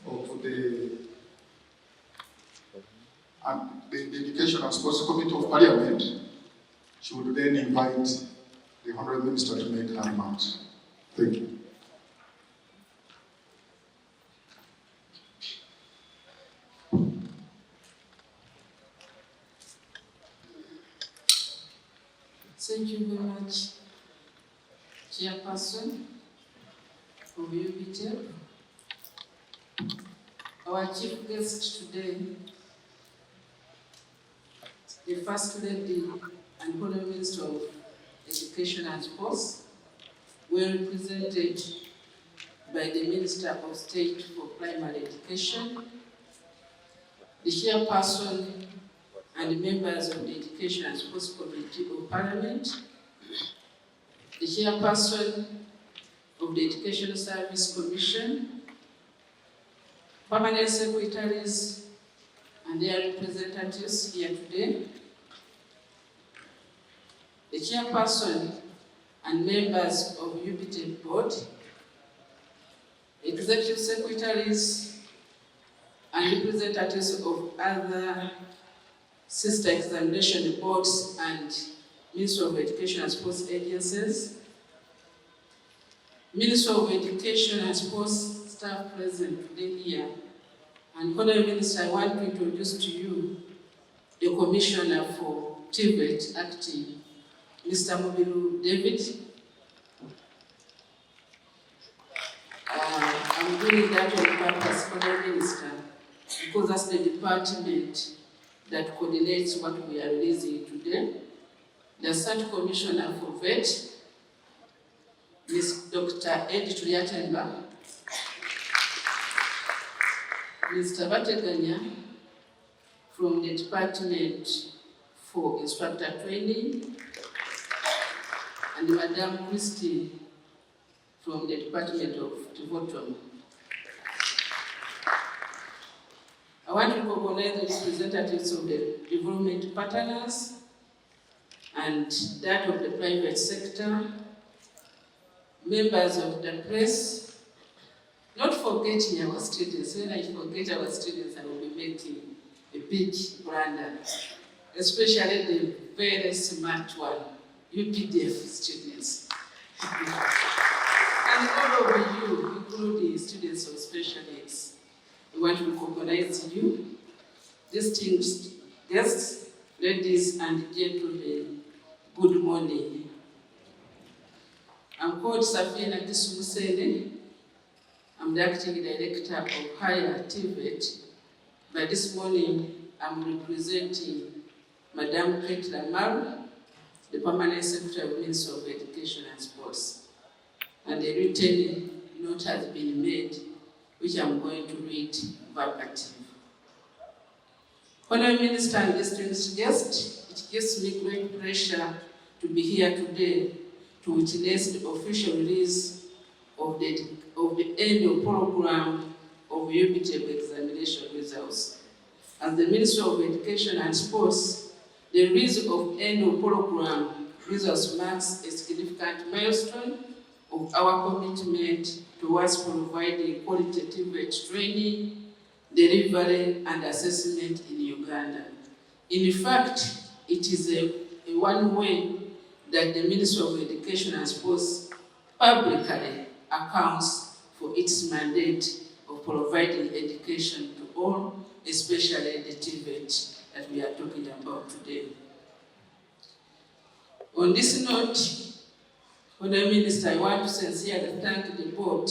of the Education and Sports Committee of Parliament. She would then invite the Honourable Minister to make her remarks. Thank you. Thank you very much, Chairperson of UBTEB. Our chief guest today, the First Lady and Honourable Minister of Education and Sports, were represented by the Minister of State for Primary Education, the Chairperson and members of the Education and Sports Committee of Parliament, the Chairperson of the Education Service Commission, permanent secretaries and their representatives here today, the Chairperson and members of UBTEB Board, executive secretaries and representatives of other sister examination boards and Ministry of Education and Sports agencies, Ministry of Education and Sports staff present today here, and Honourable Minister, I want to introduce to you the Commissioner for TVET Active, Mr. Mubiru David. I'm doing that on purpose, Honourable Minister, because that's the department that coordinates what we are releasing today. The Assistant Commissioner for VET, Ms. Dr. Ed Tuliatemba, Mr. Bateganya from the Department for Instructor Training, and Madam Christie from the Department of Development. I want to recognize the representatives of the development partners and that of the private sector, members of the press, not forgetting our students. When I forget our students, I will be making a big blunder, especially the very smart one, UPDF students. And all of you, including students of special needs, we want to recognize you, distinguished guests, ladies and gentlemen, good morning. I'm called Safina Kisumusene. I'm the acting director of Higher TVET, but this morning I'm representing Madam Petra Maru, the Permanent Secretary of Ministry of Education and Sports. And a written note has been made, which I'm going to read verbatim. Honourable Minister and distinguished guests, it gives me great pleasure to be here today to witness the official release of the annual program of UBTEB examination results. As the Minister of Education and Sports, the release of annual program results marks a significant milestone of our commitment towards providing qualitative training, delivery, and assessment in Uganda. In fact, it is a one way that the Ministry of Education and Sports publicly accounts for its mandate of providing education to all, especially the TVET that we are talking about today. On this note, Honourable Minister, I want to sincerely thank the board,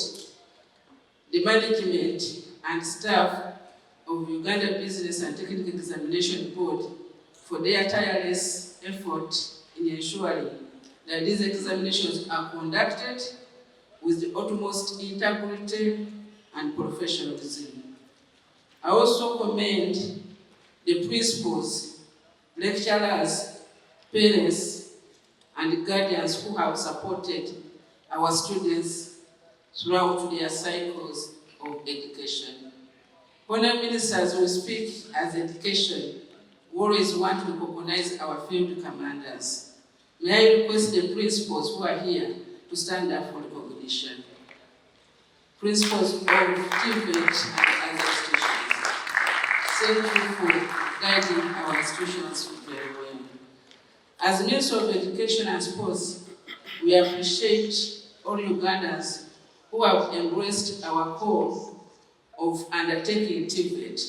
the management and staff of Uganda Business and Technical Examination Board for their tireless effort in ensuring that these examinations are conducted with the utmost integrity and professionalism. I also commend the principals, lecturers, parents, and guardians who have supported our students throughout their cycles of education. Honourable Ministers, we speak as education. We always want to recognize our field commanders. May I request the principals who are here to stand up for recognition. Principals of TVET and other institutions. Thank you for guiding our institutions very well. As Minister of Education and Sports, We appreciate all Ugandans who have embraced our cause of undertaking TVET.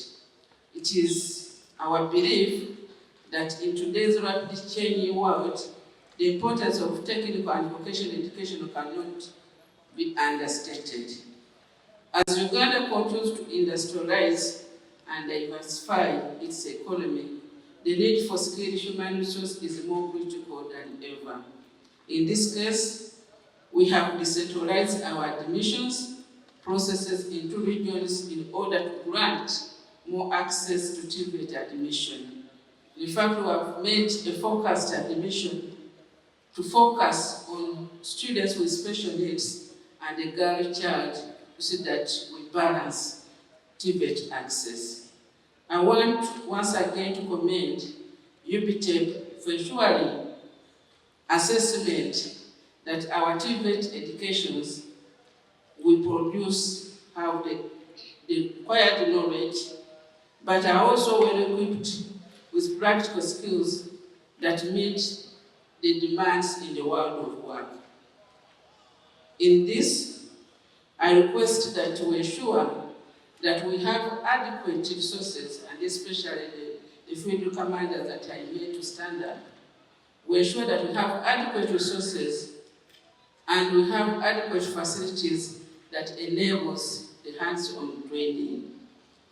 It is our belief that in today's rapidly changing world, the importance of technical and vocational education cannot be understated. As Uganda continues to industrialize and diversify its economy, the need for skilled human resources is more critical than ever. In this case, we have decentralized our admissions processes into regions in order to grant more access to TVET admission. In fact, we have made a focused admission to focus on students with special needs and the girl child to see that we balance TVET access. I want once again to commend UBTEB for ensuring assessment that our TVET educations will produce have the required knowledge, but are also well equipped with practical skills that meet the demands in the world of work. In this, I request that to ensure that we have adequate resources, and especially the field commanders that I made to stand up, we ensure that we have adequate resources and we have adequate facilities that enables the hands-on training.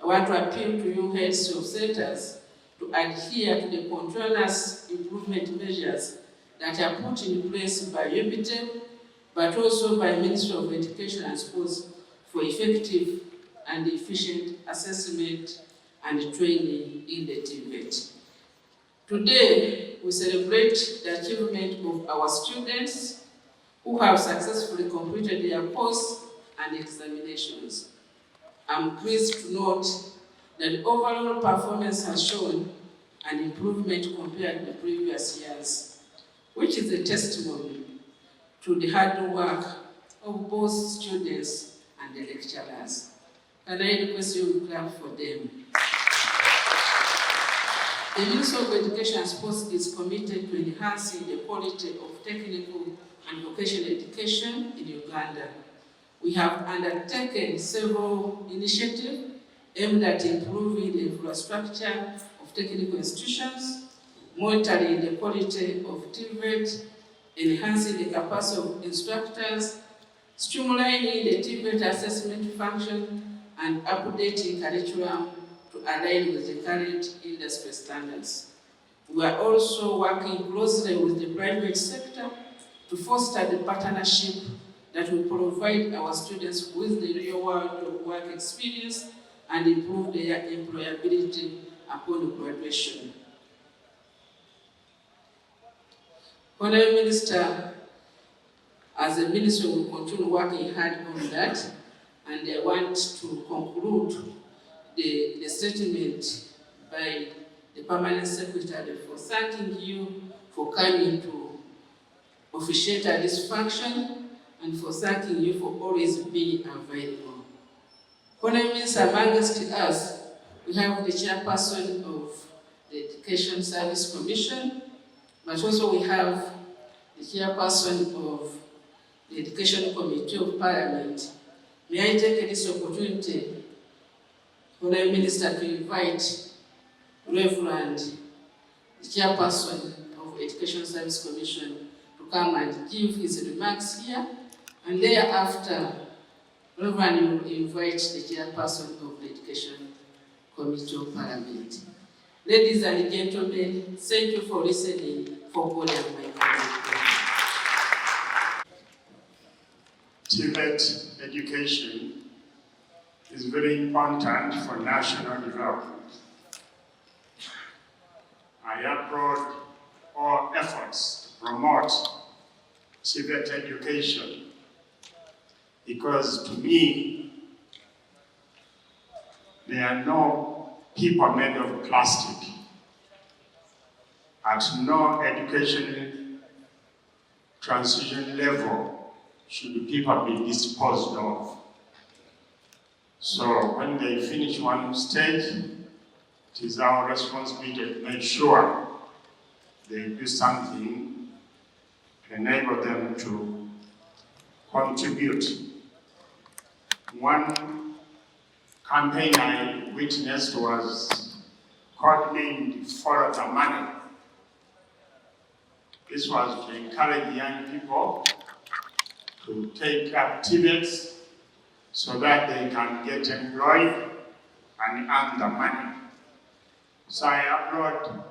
I want to appeal to you heads of centers to adhere to the continuous improvement measures that are put in place by UBTEB, but also by Ministry of Education and Sports for effective and efficient assessment and training in the TVET. Today, we celebrate the achievement of our students who have successfully completed their course and examinations. I'm pleased to note that overall performance has shown an improvement compared to the previous years, which is a testimony to the hard work of both students and the lecturers. Can I request you to clap for them? The Ministry of Education and Sports is committed to enhancing the quality of technical and vocational education in Uganda. We have undertaken several initiatives aimed at improving the infrastructure of technical institutions, monitoring the quality of TVET, enhancing the capacity of instructors, streamlining the TVET assessment function, and updating curriculum to align with the current industry standards. We are also working closely with the private sector to foster the partnership that will provide our students with the real world of work experience and improve their employability upon graduation. Honorable Minister, as a minister, will continue working hard on that, and I want to conclude the statement by the Permanent Secretary for thanking you for coming to officiate at this function and for thanking you for always being available. Honorable Minister, amongst us, we have the chairperson of the Education Service Commission, but also we have the chairperson of the Education Committee of Parliament. May I take this opportunity, Honorable Minister, to invite Reverend, the chairperson of Education Service Commission, to come and give his remarks here, and thereafter, Reverend will invite the chairperson of the Education Committee of Parliament. Ladies and gentlemen, thank you for listening, for God and my country. TVET education is very important for national development. I applaud all efforts to promote TVET education because to me, there are no people made of plastic. At no education transition level should the people be disposed of. So when they finish one stage, it is our responsibility to make sure they do something enable them to contribute. One campaign I witnessed was codenamed Follow the Money. This was to encourage young people to take activities so that they can get employed and earn the money. So I applaud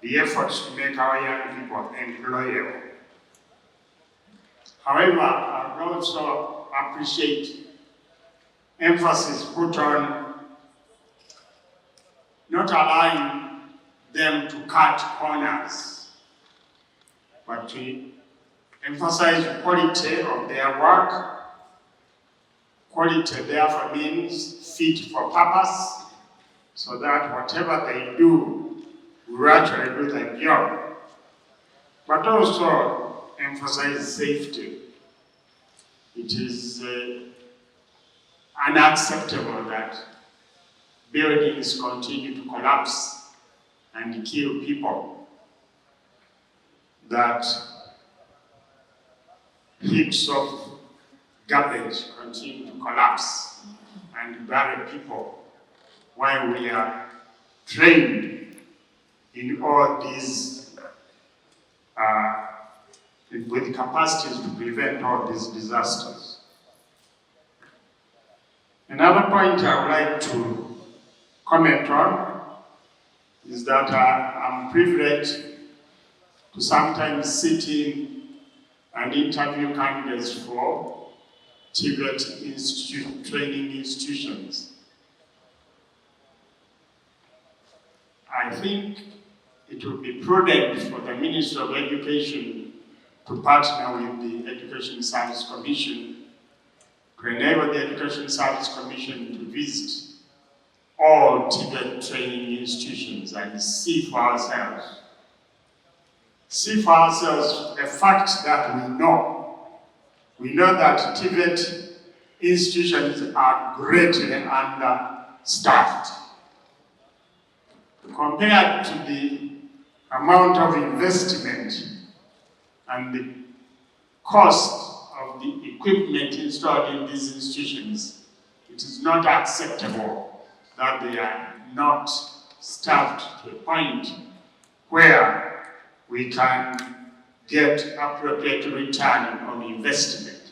the efforts to make our young people employable. However, I would also appreciate emphasis put on not allowing them to cut corners, but to emphasize the quality of their work. Quality therefore means fit for purpose, so that whatever they do will actually do the job. But also emphasize safety. It is unacceptable that buildings continue to collapse and kill people, that heaps of garbage continue to collapse and bury people while we are trained in all these with capacities to prevent all these disasters. Another point I would like to comment on is that I'm privileged to sometimes sit in and interview candidates for TVET training institutions. I think it would be prudent for the Ministry of Education to partner with the Education Service Commission to enable the Education Service Commission to visit all TVET training institutions and see for ourselves. See for ourselves a fact that we know. We know that TVET institutions are greatly understaffed. Compared to the amount of investment and the cost of the equipment installed in these institutions, it is not acceptable that they are not staffed to a point where we can get appropriate return on investment.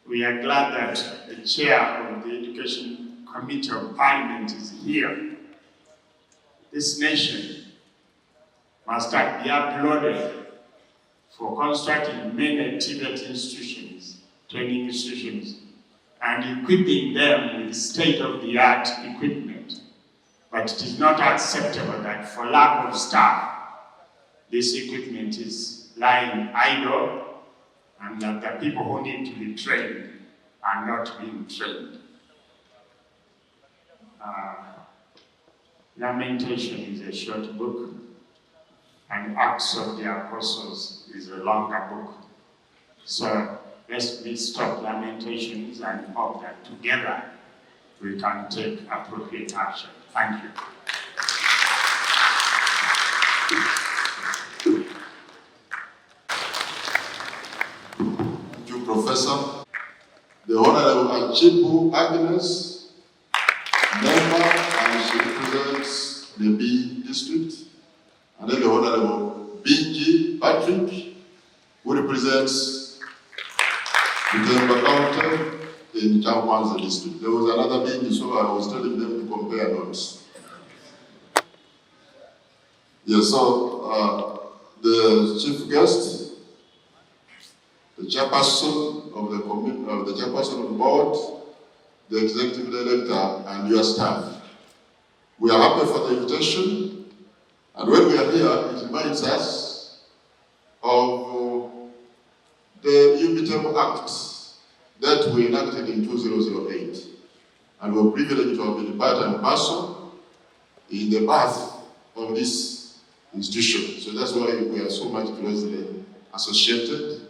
We are glad that the chair of the Education Committee of Parliament is here. This nation must be applauded for constructing many TVET institutions, training institutions, and equipping them with state-of-the-art equipment. But it is not acceptable that for lack of staff, this equipment is lying idle and that the people who need to be trained are not being trained. Lamentation is a short book, and Acts of the Apostles is a longer book. So let's stop lamentations and hope that together we can take appropriate action. Thank you. Thank you, Professor. The Honorable Achibu Agnes, member, and she represents the B district. And then the Honorable B.G. Patrick, who represents the Temba County in Champanza district. There was another B.G., so I was telling them to compare notes. Yes, so the chief guest, the chairperson of the chairperson of the board, the executive director, and your staff. We are happy for the invitation, and when we are here, it reminds us of the UBTEB Act that we enacted in 2008, and we're privileged to have been part and parcel in the birth of this institution. So that's why we are so much closely associated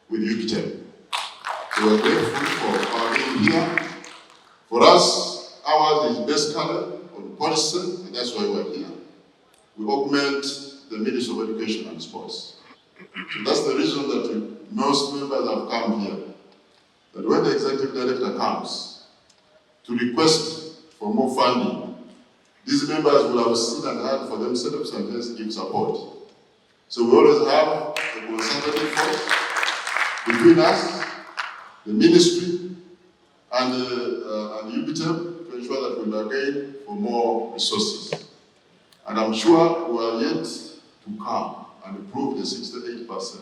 with UBTEB. So we're grateful for our being here. For us, ours is best color on policy, and that's why we're here. We augment the Ministry of Education and Sports. So that's the reason that most members have come here. That when the executive director comes to request for more funding, these members will have seen and heard for themselves and hence give support. So we always have a consultative force between us, the ministry, and UBTEB to ensure that we bargain for more resources. And I'm sure we are yet to come and approve the 68%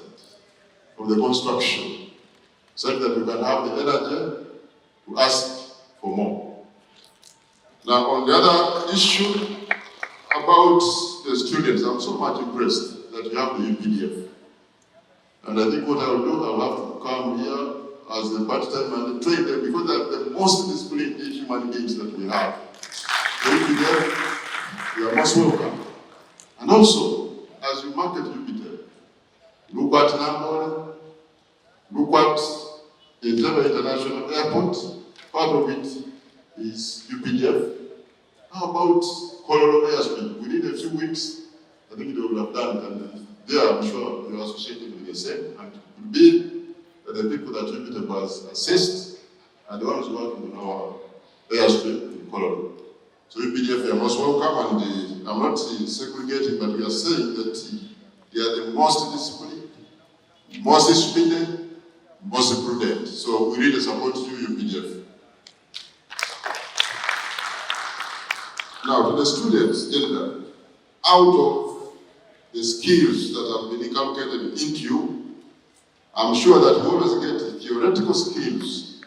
of the construction, so that we can have the energy to ask for more. Now, on the other issue about the students, I'm so much impressed that you have the UPDF. And I think what I will do, I will have to come here as a part-time and train them, because they are the most disciplined human beings that we have. The UPDF, you are most welcome. And also, as you market UPDF, look at Nambola, look at Entebbe International Airport, part of it is UPDF. How about Kololo Airspeed? Within a few weeks, I think they will have done it, and there I'm sure you are associated with the same, and it will be the people that UBTEB has assessed and the ones working on our airstrip in Kololo. So UPDF, you are most welcome, and I'm not segregating, but we are saying that they are the most disciplined, most disciplined, most prudent. So we really support you, UPDF. Now, to the students, gender, out of the skills that have been inculcated into you, I'm sure that you always get theoretical skills,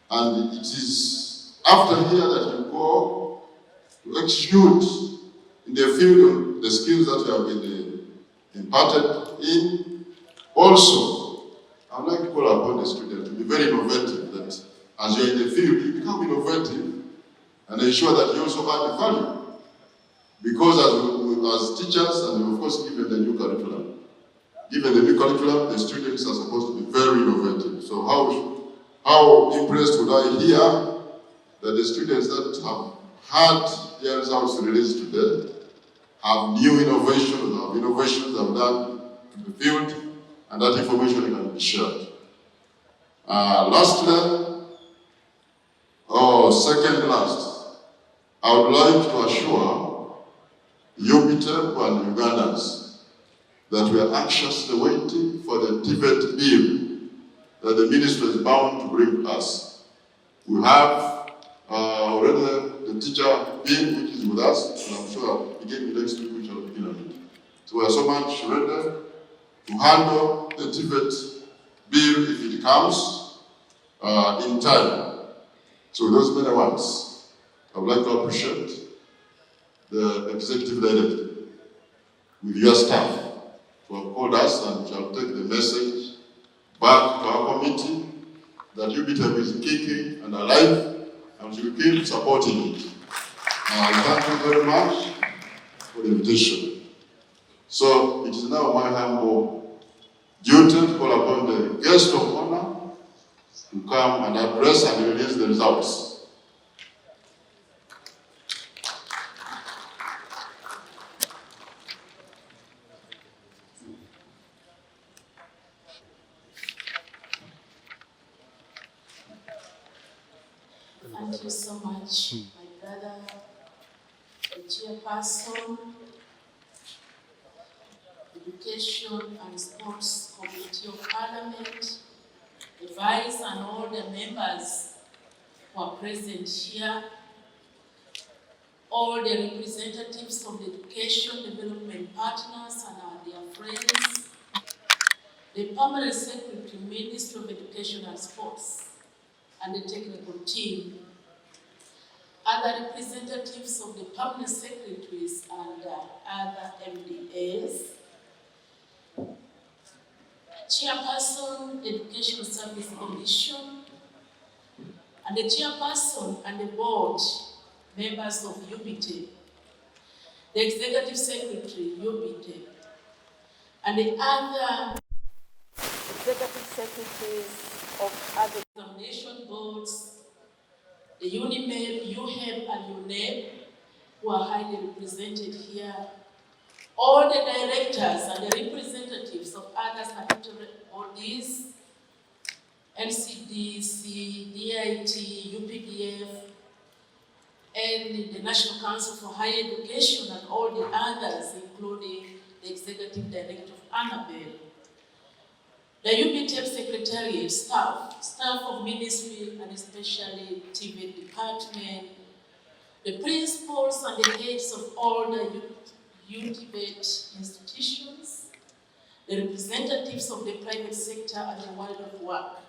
and it is after here that you go to execute in the field of the skills that you have been imparted in. Also, I would like to call upon the student to be very innovative, that as you're in the field, you become innovative and ensure that you also add value. Because as teachers, and of course given the new curriculum, the students are supposed to be very innovative. So how impressed would I hear that the students that have had their results released today have new innovations have done in the field, and that information can be shared. Second last, I would like to assure UBTEB and Ugandans that we are anxiously waiting for the TVET bill that the ministry is bound to bring us. We have already the teacher bill which is with us, and I'm sure beginning next week we shall begin on it. So we are so much ready to handle the TVET bill if it comes in time. So those many ones, I would like to appreciate the executive director with your staff who have called us, and shall take the message back to our committee that UBTEB is kicking and alive, and we will keep supporting it. Thank you very much for the invitation. So it is now my humble duty to call upon the guest of honor to come and address and release the results. Thank you so much, my brother, the chairperson, Education and Sports Committee of Parliament, the Vice and all the members who are present here, all the representatives of the education development partners and their friends, the Permanent Secretary, Ministry of Education and Sports, and the technical team, other representatives of the permanent secretaries and other MDAs, Chairperson, Education Service Commission, and the Chairperson and the board members of UBTEB, the Executive Secretary, UBTEB, and the other Executive Secretaries of other examination boards, the UNIMED, UHEB, and UNEB, who are highly represented here, all the directors and the representatives CDC, DIT, UPDF, and the National Council for Higher Education and all the others, including the Executive Director of Annabelle, the UBTEB Secretariat, staff of Ministry and especially TVET Department, the principals and the heads of all the UTVET institutions, the representatives of the private sector and the world of work,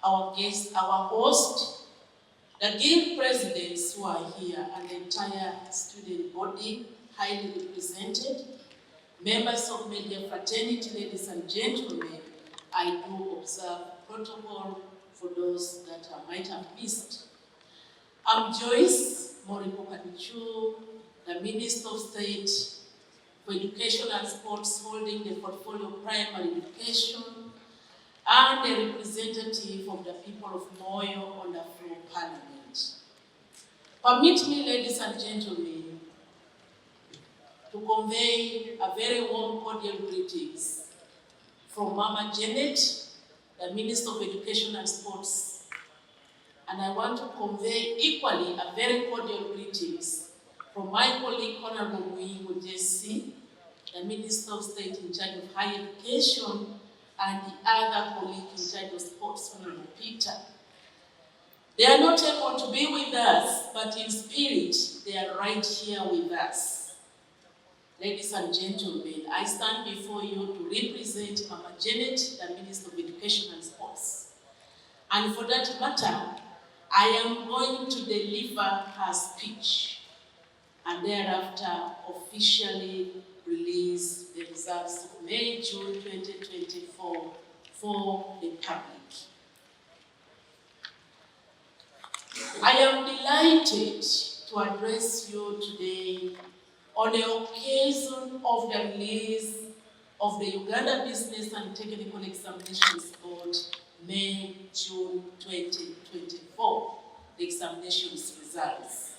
our guests, our host, the guild presidents who are here, and the entire student body, highly represented, members of media fraternity, ladies and gentlemen, I do observe protocol for those that I might have missed. I'm Joyce Moriko-Kadichu, the Minister of State for Education and Sports, holding the portfolio of primary education, and a representative of the people of Moyo on the floor of Parliament. Permit me, ladies and gentlemen, to convey a very warm cordial greetings from Mama Janet, the Minister of Education and Sports. And I want to convey equally a very cordial greetings from my colleague, Honorable Muingo Jesse, the Minister of State in charge of Higher Education, and the other colleague in charge of Sports, Honorable Peter. They are not able to be with us, but in spirit, they are right here with us. Ladies and gentlemen, I stand before you to represent Mama Janet, the Minister of Education and Sports. And for that matter, I am going to deliver her speech and thereafter officially release the results of May, June 2024 for the public. I am delighted to address you today on the occasion of the release of the Uganda Business and Technical Examinations Board, May, June 2024, the examinations results.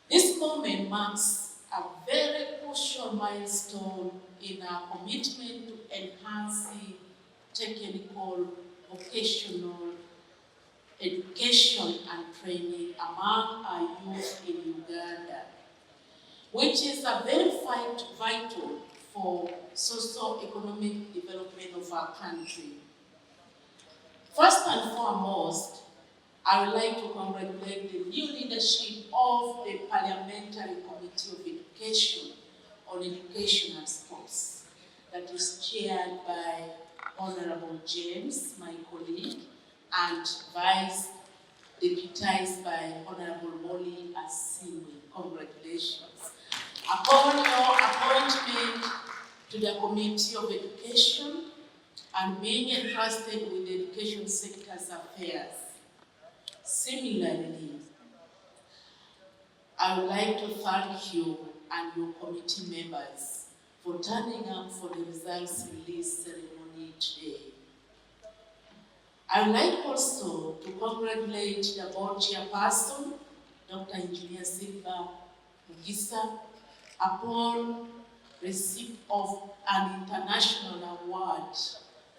This moment marks a very crucial milestone in our commitment to enhancing technical, vocational education and training among our youth in Uganda, which is a very vital for socio-economic development of our country. First and foremost, I would like to congratulate the new leadership of the Parliamentary Committee of Education on Education and Sports, that is chaired by Honorable James, my colleague, and vice deputized by Honorable Molly Asiwe. Congratulations. Upon your appointment to the Committee of Education and being entrusted with the education sector's affairs. Similarly, I would like to thank you and your committee members for turning up for the results release ceremony today. I would like also to congratulate the board chairperson, Dr. Engineer Silva Mugisa, upon receipt of an international award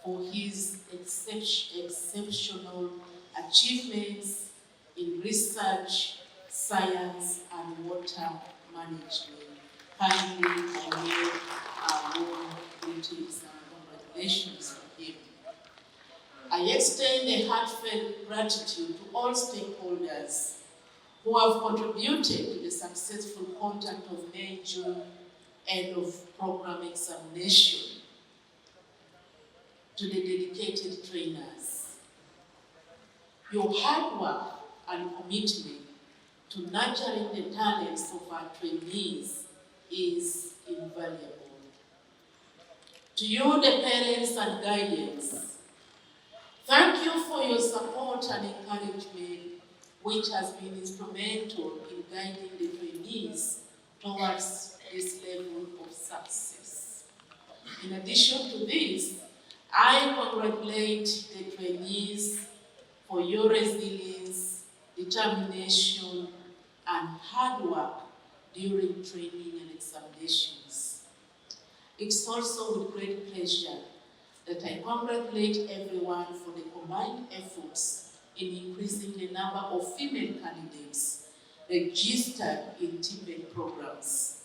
for his exceptional achievements in research, science, and water management. Kindly convey our warm greetings and congratulations for him. I extend a heartfelt gratitude to all stakeholders who have contributed to the successful conduct of May, June, end of program examination, to the dedicated trainers. Your hard work and commitment to nurturing the talents of our trainees is invaluable. To you, the parents and guardians, thank you for your support and encouragement, which has been instrumental in guiding the trainees towards this level of success. In addition to this, I congratulate the trainees for your resilience, determination, and hard work during training and examinations. It's also with great pleasure that I congratulate everyone for the combined efforts in increasing the number of female candidates registered in TVET programs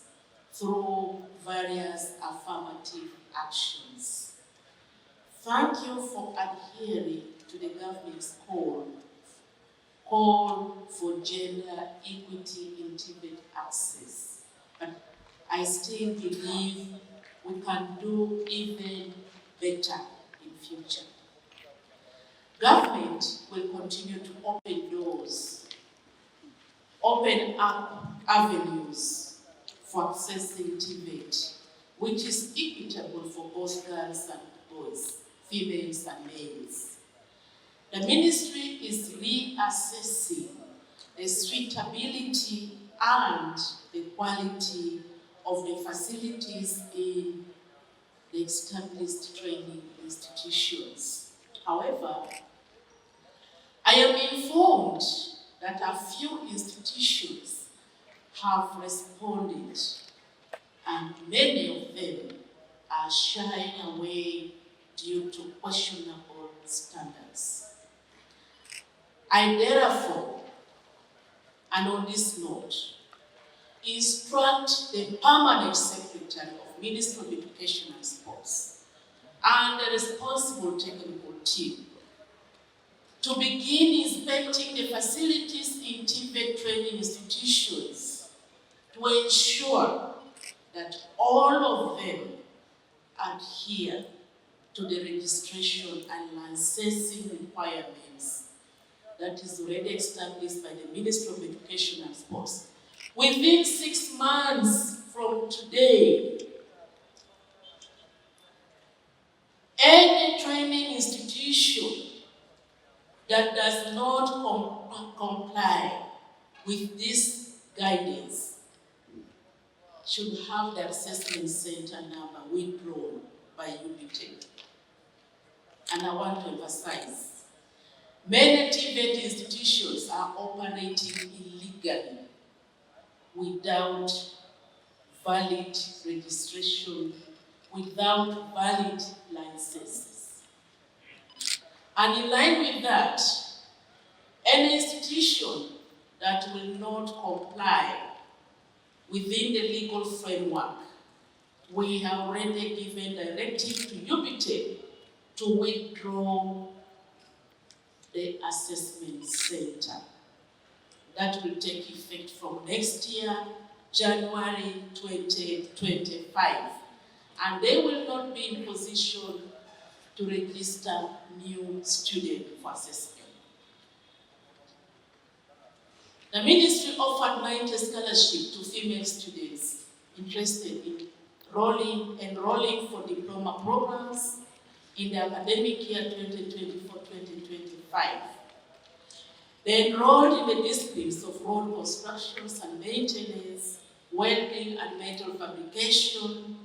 through various affirmative actions. Thank you for adhering to the government's call for gender equity in TVET access. But I still believe we can do even better in future. Government will continue to open doors, open up avenues for accessing TVET, which is equitable for both girls and boys, females and males. The ministry is reassessing the suitability and the quality of the facilities in the established training institutions. However, I am informed that a few institutions have responded, and many of them are shying away due to questionable standards. I therefore, and on this note, instruct the Permanent Secretary of Ministry of Education and Sports and the responsible technical team to begin inspecting the facilities in TVET training institutions to ensure that all of them adhere to the registration and licensing requirements that is already established by the Ministry of Education and Sports. Within 6 months from today, any training institution that does not comply with this guidance should have the assessment center number withdrawn by UBTEB. And I want to emphasize, many TVET institutions are operating illegally without valid registration, without valid licenses. And in line with that, any institution that will not comply within the legal framework, we have already given directive to UBTEB to withdraw the assessment center. That will take effect from next year, January 2025. And they will not be in position to register new students for assessment. The ministry offered 90 scholarships to female students interested in enrolling for diploma programs in the academic year 2024-2025. They enrolled in the disciplines of road constructions and maintenance, welding and metal fabrication,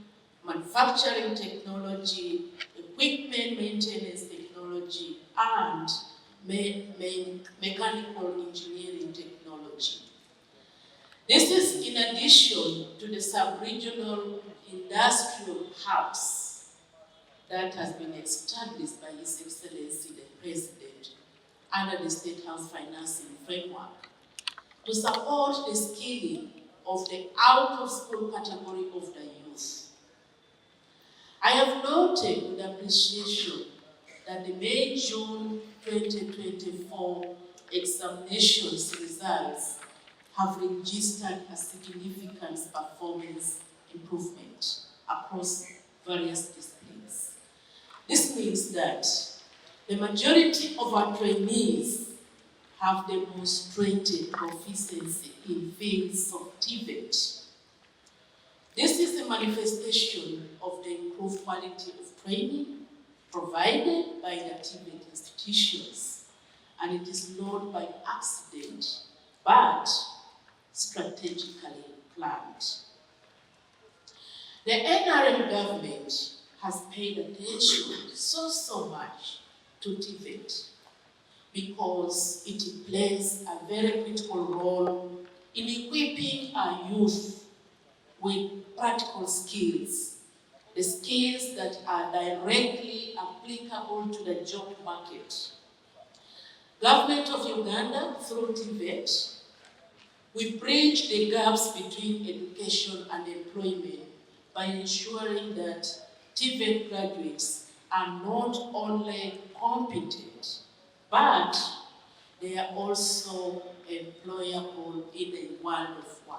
manufacturing technology, equipment maintenance technology, and mechanical engineering technology. This is in addition to the sub-regional industrial hubs that has been established by His Excellency the President under the State House Financing Framework to support the skilling of the out-of-school category of the youth. I have noted with appreciation that the May-June 2024 examinations results have registered a significant performance improvement across various disciplines. This means that the majority of our trainees have demonstrated proficiency in fields of TVET. This is a manifestation of the improved quality of training provided by the TVET institutions, and it is not by accident, but strategically planned. The NRM government has paid attention so much to TVET because it plays a very critical role in equipping our youth with practical skills the skills that are directly applicable to the job market. Government of Uganda, through TVET, we bridge the gaps between education and employment by ensuring that TVET graduates are not only competent, but they are also employable in the world of work.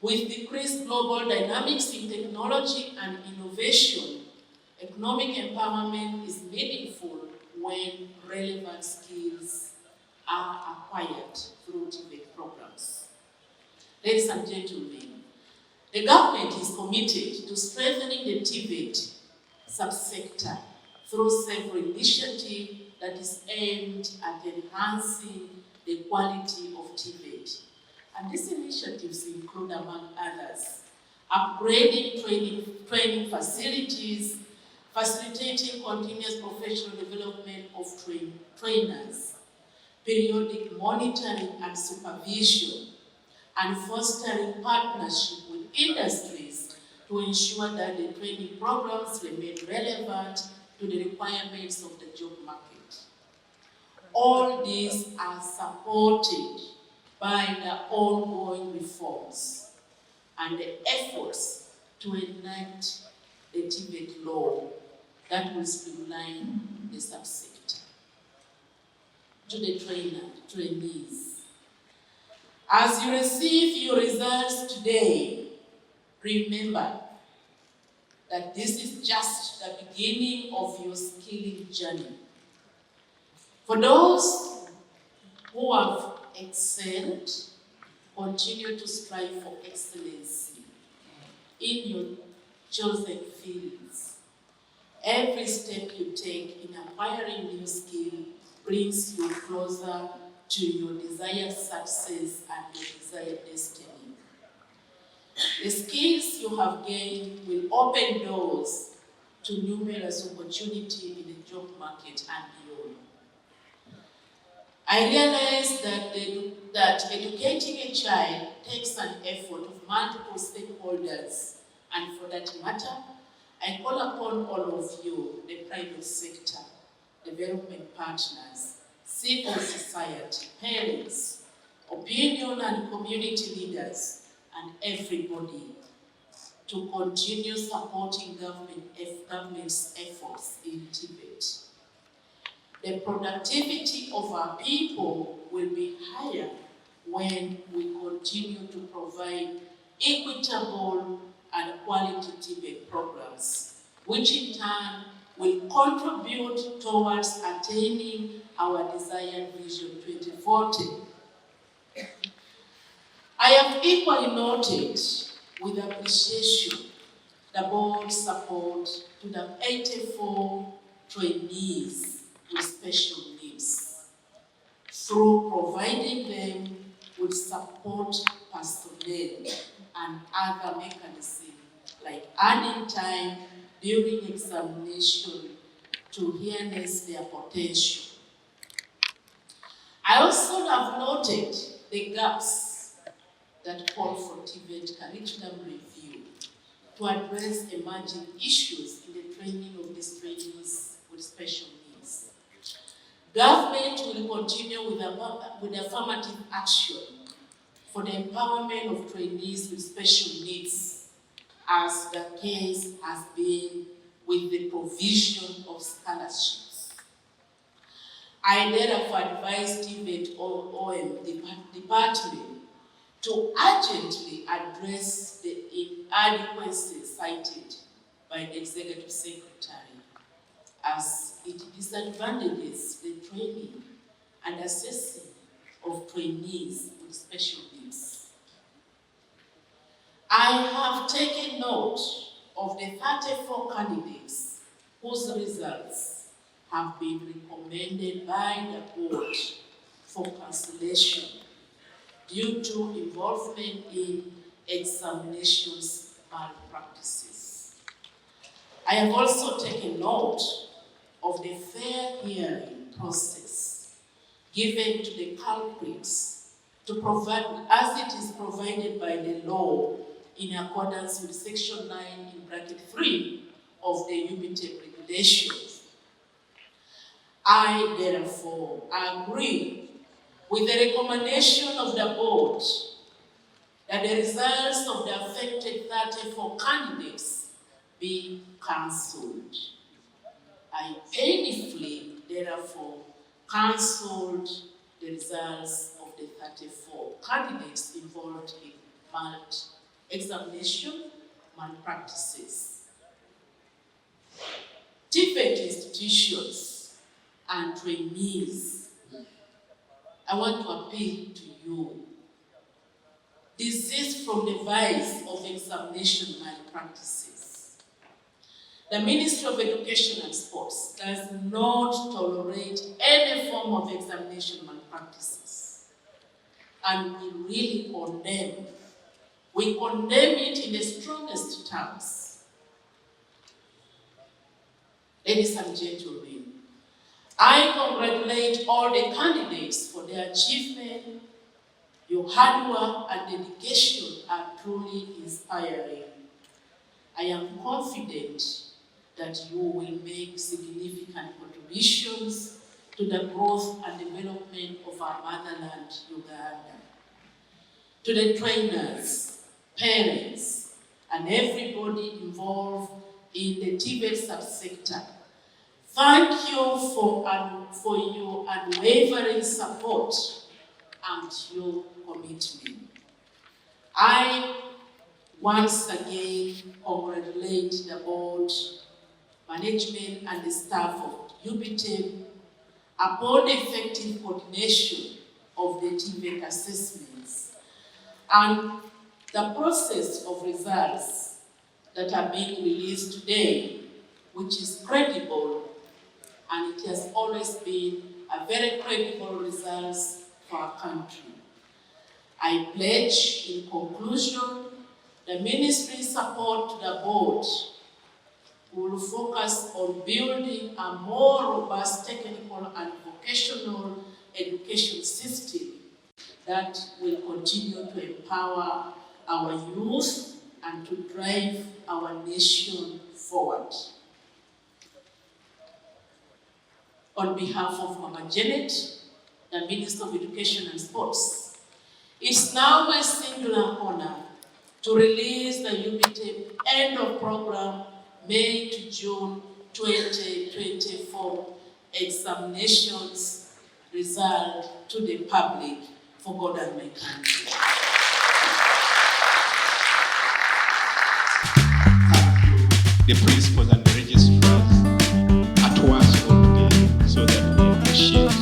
With decreased global dynamics in technology and innovation, economic empowerment is meaningful when relevant skills are acquired through TVET programs. Ladies and gentlemen, the government is committed to strengthening the TVET subsector through several initiatives that is aimed at enhancing the quality of TVET. And these initiatives include, among others, upgrading training facilities, facilitating continuous professional development of trainers, periodic monitoring and supervision, and fostering partnership with industries to ensure that the training programs remain relevant to the requirements of the job market. All these are supported by the ongoing reforms and the efforts to enact the TVET law that will streamline the subsector. To the trainees, as you receive your results today, remember that this is just the beginning of your skilling journey. For those who have excelled, continue to strive for excellency in your chosen fields. Every step you take in acquiring new skill brings you closer to your desired success and your desired destiny. The skills you have gained will open doors to numerous opportunities in the job market and beyond. I realize that educating a child takes an effort of multiple stakeholders, and for that matter, I call upon all of you, the private sector, development partners, civil society, parents, opinion and community leaders, and everybody to continue supporting government's efforts in Tibet. The productivity of our people will be higher when we continue to provide equitable and quality Tibet programs, which in turn will contribute towards attaining our desired Vision 2040. I have equally noted with appreciation the board's support to the 84 trainees with special needs through providing them with support personnel and other mechanisms like earning time during examination to harness their potential. I also have noted the gaps that call for TVET curriculum review to address emerging issues in the training of these trainees with special needs. Government will continue with affirmative action for the empowerment of trainees with special needs, as the case has been with the provision of scholarships. I therefore advise TVET OM department to urgently address the inadequacies cited by the Executive Secretary, as it disadvantages the training and assessing of trainees with special needs. I have taken note of the 34 candidates whose results have been recommended by the board for cancellation due to involvement in examinations malpractices. I have also taken note of the fair hearing process given to the culprits to provide, as it is provided by the law in accordance with Section 9 in bracket 3 of the UBTEB regulations. I therefore agree with the recommendation of the board that the results of the affected 34 candidates be cancelled. I painfully therefore cancelled the results of the 34 candidates involved in examination malpractices. TVET institutions and trainees, I want to appeal to you. Desist from the vice of examination malpractices. The Ministry of Education and Sports does not tolerate any form of examination malpractices. And we really condemn. We condemn it in the strongest terms. Ladies and gentlemen, I congratulate all the candidates for their achievement. Your hard work and dedication are truly inspiring. I am confident that you will make significant contributions to the growth and development of our motherland, Uganda. To the trainers, parents, and everybody involved in the TVET subsector, thank you for your unwavering support and your commitment. I once again congratulate the board, management, and the staff of UBTEB upon the effective coordination of the TVET assessments and the process of results that are being released today, which is credible, and it has always been a very credible results for our country. I pledge, in conclusion, the ministry's support to the board will focus on building a more robust technical and vocational education system that will continue to empower our youth and to drive our nation forward. On behalf of Mama Janet, the Minister of Education and Sports, it's now my singular honor to release the UBTEB end of program May to June 2024 examinations result to the public for God and my country. The principals and the registrars at once for today so that we appreciate.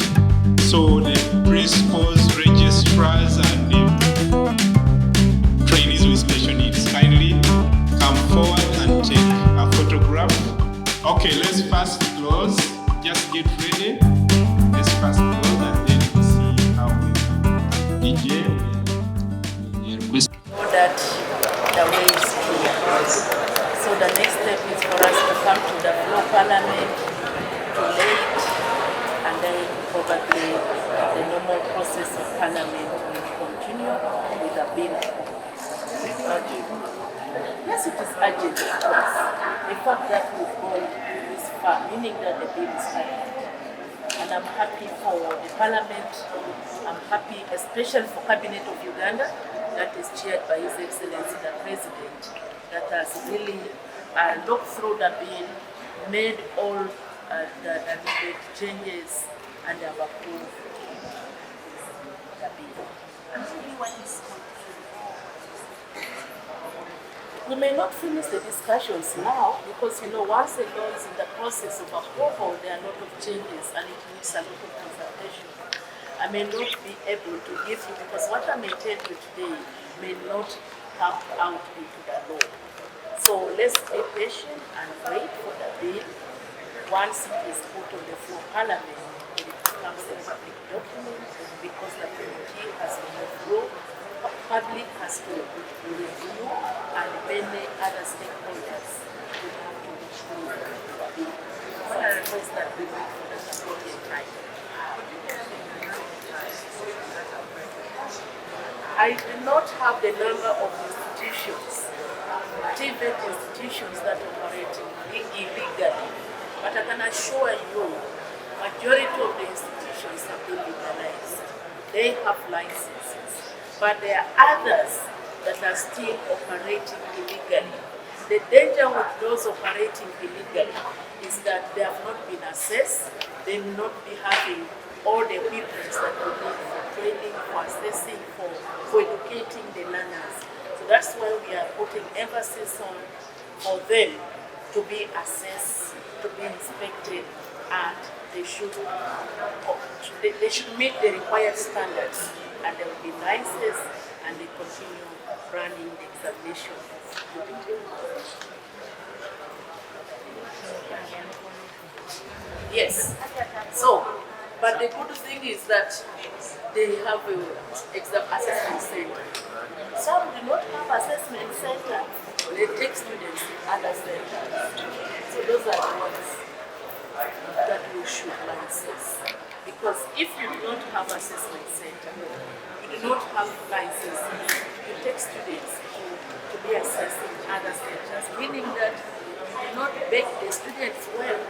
So the principals, registrars, and the trainees with special needs kindly come forward and take a photograph. Okay, let's first close. Just get ready. Let's first close and then we'll see how we DJ. Know that the way is clear. So the next step is for us to come to the floor parliament, to late, and then probably the normal process of parliament will continue with a bill. Yes, it is urgent, of course. The fact that we've gone this far, meaning that the bill is urgent. And I'm happy for the parliament. I'm happy especially for Cabinet of Uganda that is chaired by His Excellency the President, that has really looked through the bill, made all the needed changes, and have approved the bill. We may not finish the discussions now because, once a law is in the process of approval, there are a lot of changes and it needs a lot of consultation. I may not be able to give you, because what I may tell you today may not come out into the law. So let's be patient and wait for the bill. Once it is put on the floor parliament, it becomes a public document because the committee has to go through, public has to review, and many other stakeholders will have to go through the bill. So I request that we wait for the appropriate time. I do not have the number of institutions TVET institutions that operate illegally. But I can assure you, majority of the institutions have been legalized. They have licenses, but there are others that are still operating illegally. The danger with those operating illegally is that they have not been assessed, they will not be having all the equipment that we need for training, for assessing, for educating the learners. So that's why we are putting emphasis on for them to be assessed, to be inspected, and they should meet the required standards, and they will be licensed, and they continue running the examination of UBTEB. Yes. So, but the good thing is that they have an exam assessment center. Some do not have assessment center. They take students in other centers. So those are the ones that we should license. Because if you do not have assessment center, you do not have licenses, you take students to be assessed in other centers, meaning that you do not make the students well.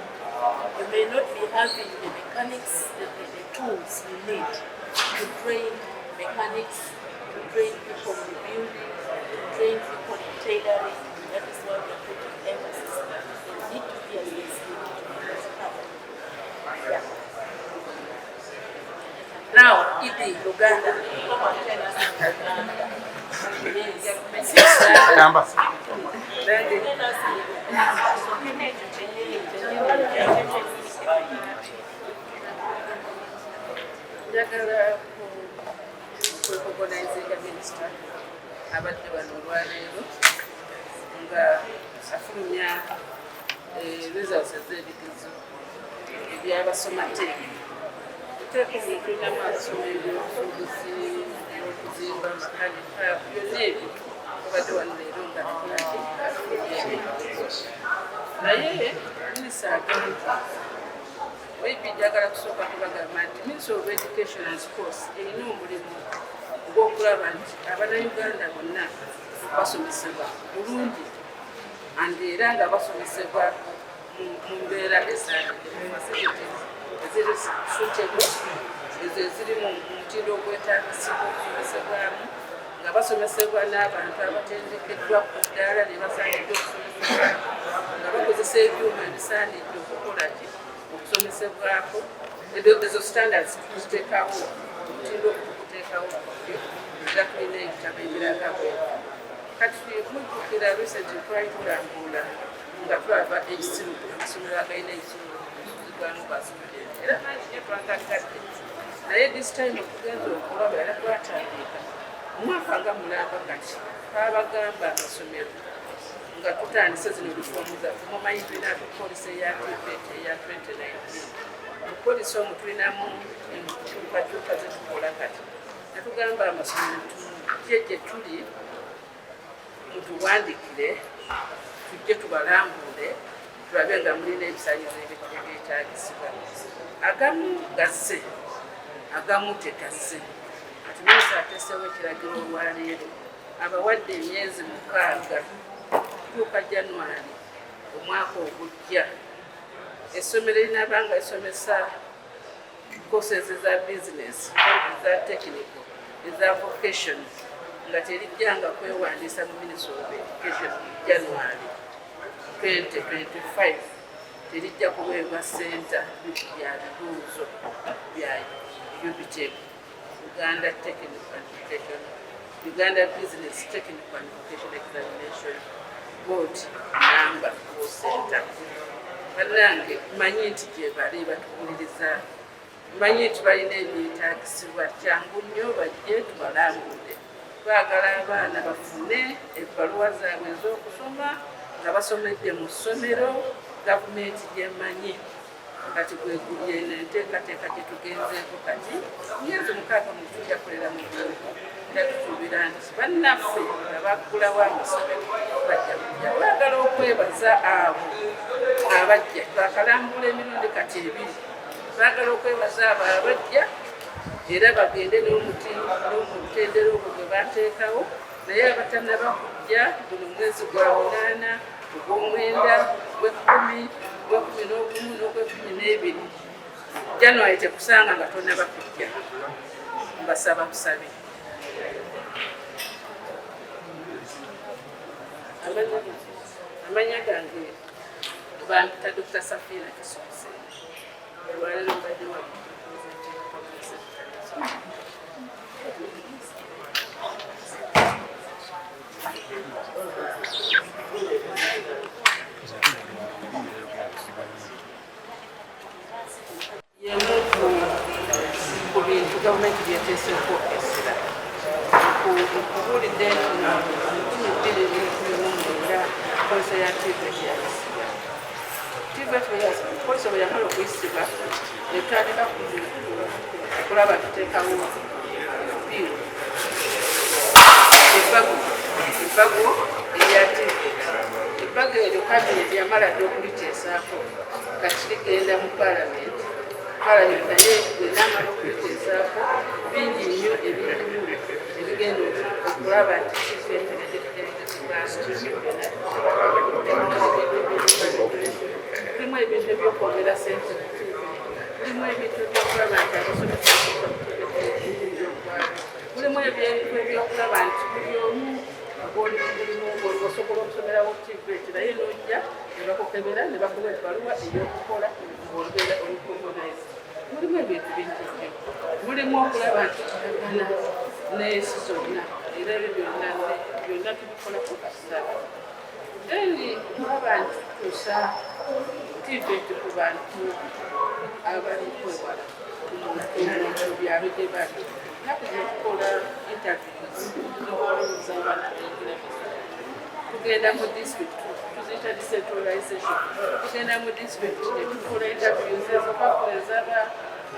You may not be having the mechanics, the tools you need to train mechanics, to train people in the building, to train people in tailoring. That is why we are putting emphasis on that. They need to be assessed, they need to be covered. Yeah. Now, in Uganda, come and tell us in Uganda. Njagala kuorganizinga minisita abadde bano olwaleero nga afulumya results ez'ebigezo eby'abasomateeka. Tuteeka omuntu tulinamu amasomero, obusuubuzi, okuzimba amakanika, byonna ebyo obadde wano leero nga naye minisita agamba maybe njagala kusooka tubagamba nti Ministry of Education and Sports erina omulimu gw'okulaba nti Abannayuganda bonna basomesebwa bulungi and era nga basomesebwa mu mbeera esaanidde mu facilities eziri suitable, ezo eziri mu mutindo ogwetaagisibwa okusomesebwamu, nga basomesebwa n'abantu abatendekeddwa ku ddaala ne basaanidde okusomesebwa, nga bakozesa ebyuma ebisaanidde okukola ki okusomesebwako. Ezo standards tuziteekawo, omutindo okuteekawo era tulina ebitabo ebiraga bwevu. Kati mujjukira recently twali tulambula nga tulaba ekisiru, amasomero agalina ekisiru okuzigwamu ba student era nange twagagadde, naye this time okugenza okulaba era twatandika omwaka nga mulamba kati twabagamba amasomero nga tutandise zino bifoomu zaffe. Mumanyi tulina tupolisi eya TVET eya 2019, mupolisi omu tulinamu enkyukakyuka zetukola kati netugamba amasomero tujje gye tuli mutuwandikire tujje tubalambule tulabe nga mulina ebisaanyizo ebyetaagisibwa. Agamu gasse, agamu tegasse. Kati minisita ateesewo ekiragiro olwaleero abawadde emyezi 6 okutuuka January omwaka ogujja. Essomero linaabanga lisomesa courses eza business, eza technical, eza vocation, nga terijjanga kwewandiisa mu Ministry of Education January 2025. Terijja kuweebwa senta bya bibuuzo bya UBTEB, Uganda Technical Education, Uganda Business Technical and Vocational Examination Board number 4 center. Bannange manyi nti gye bali batuwuliriza, manyi nti balina ebyetaagisibwa, kyangu nnyo bajje tubalambule. Twagala abaana bafune ebbaluwa zaabwe ez'okusoma nga basomedde mu ssomero, gavumenti gyemanyi. Kati gwegulye enteekateeka gye tugenzeeko kati myezi 6 mu tujja kulera mu gihugu. Era tusuubira nti bannaffe abaggulawo amasomero bajja kujja. Twagala okwebaza abo abajja, twakalambula emirundi kati 2. Twagala okwebaza abo abajja era bagende n'omutendera ogwo gwe bateekawo naye abatannaba kujja guno mwezi gwa 8 ogw'omwenda gw'ekkumi gw'ekkumi n'ogumu n'ogw'ekkumi n'ebiri January tekusanga nga tonnaba kujja mbasaba busabe amanya gange bampita Dr. Safina Kisose olwalero mbadde wa ku bintu gavumenti byeteeseeko okukesera nkubulidde nti poliisi ya TVET yayisibwa poliisi bwe yamala okuyisibwa etandika kulaba tuteekawo biiro ebbago erya TVET ebbago eryo kabineti yamala dde okuliteesaako kati ligenda mu paalamenti naye enamala okuliteesaako bingi nnyo ebirimu ebigenda okulaba nti mulimu ebintu ebyokwongera sente mulimu ebintu ebyokulaba nti abasomesa mulimu ebintu ebyokulaba nti buli omu osobola okusomerawo TVET naye nojja ne bakukebera ne bakuwa ebbaluwa ey'okukola ng'olugenda olukuorganize mulimu ebintu bingi nnyo mulimu okulaba nti kitagana n'ensi zonna era ebyo byonna tubikolako kasaba then kulaba nti tutuusa TVET ku bantu abali kwewala mu byalo gye bali naku tukola interviews n'okulowooza abaana tugenda mu district tuziyita decentralization tugenda mu district ne tukola interviews ezo bakoleza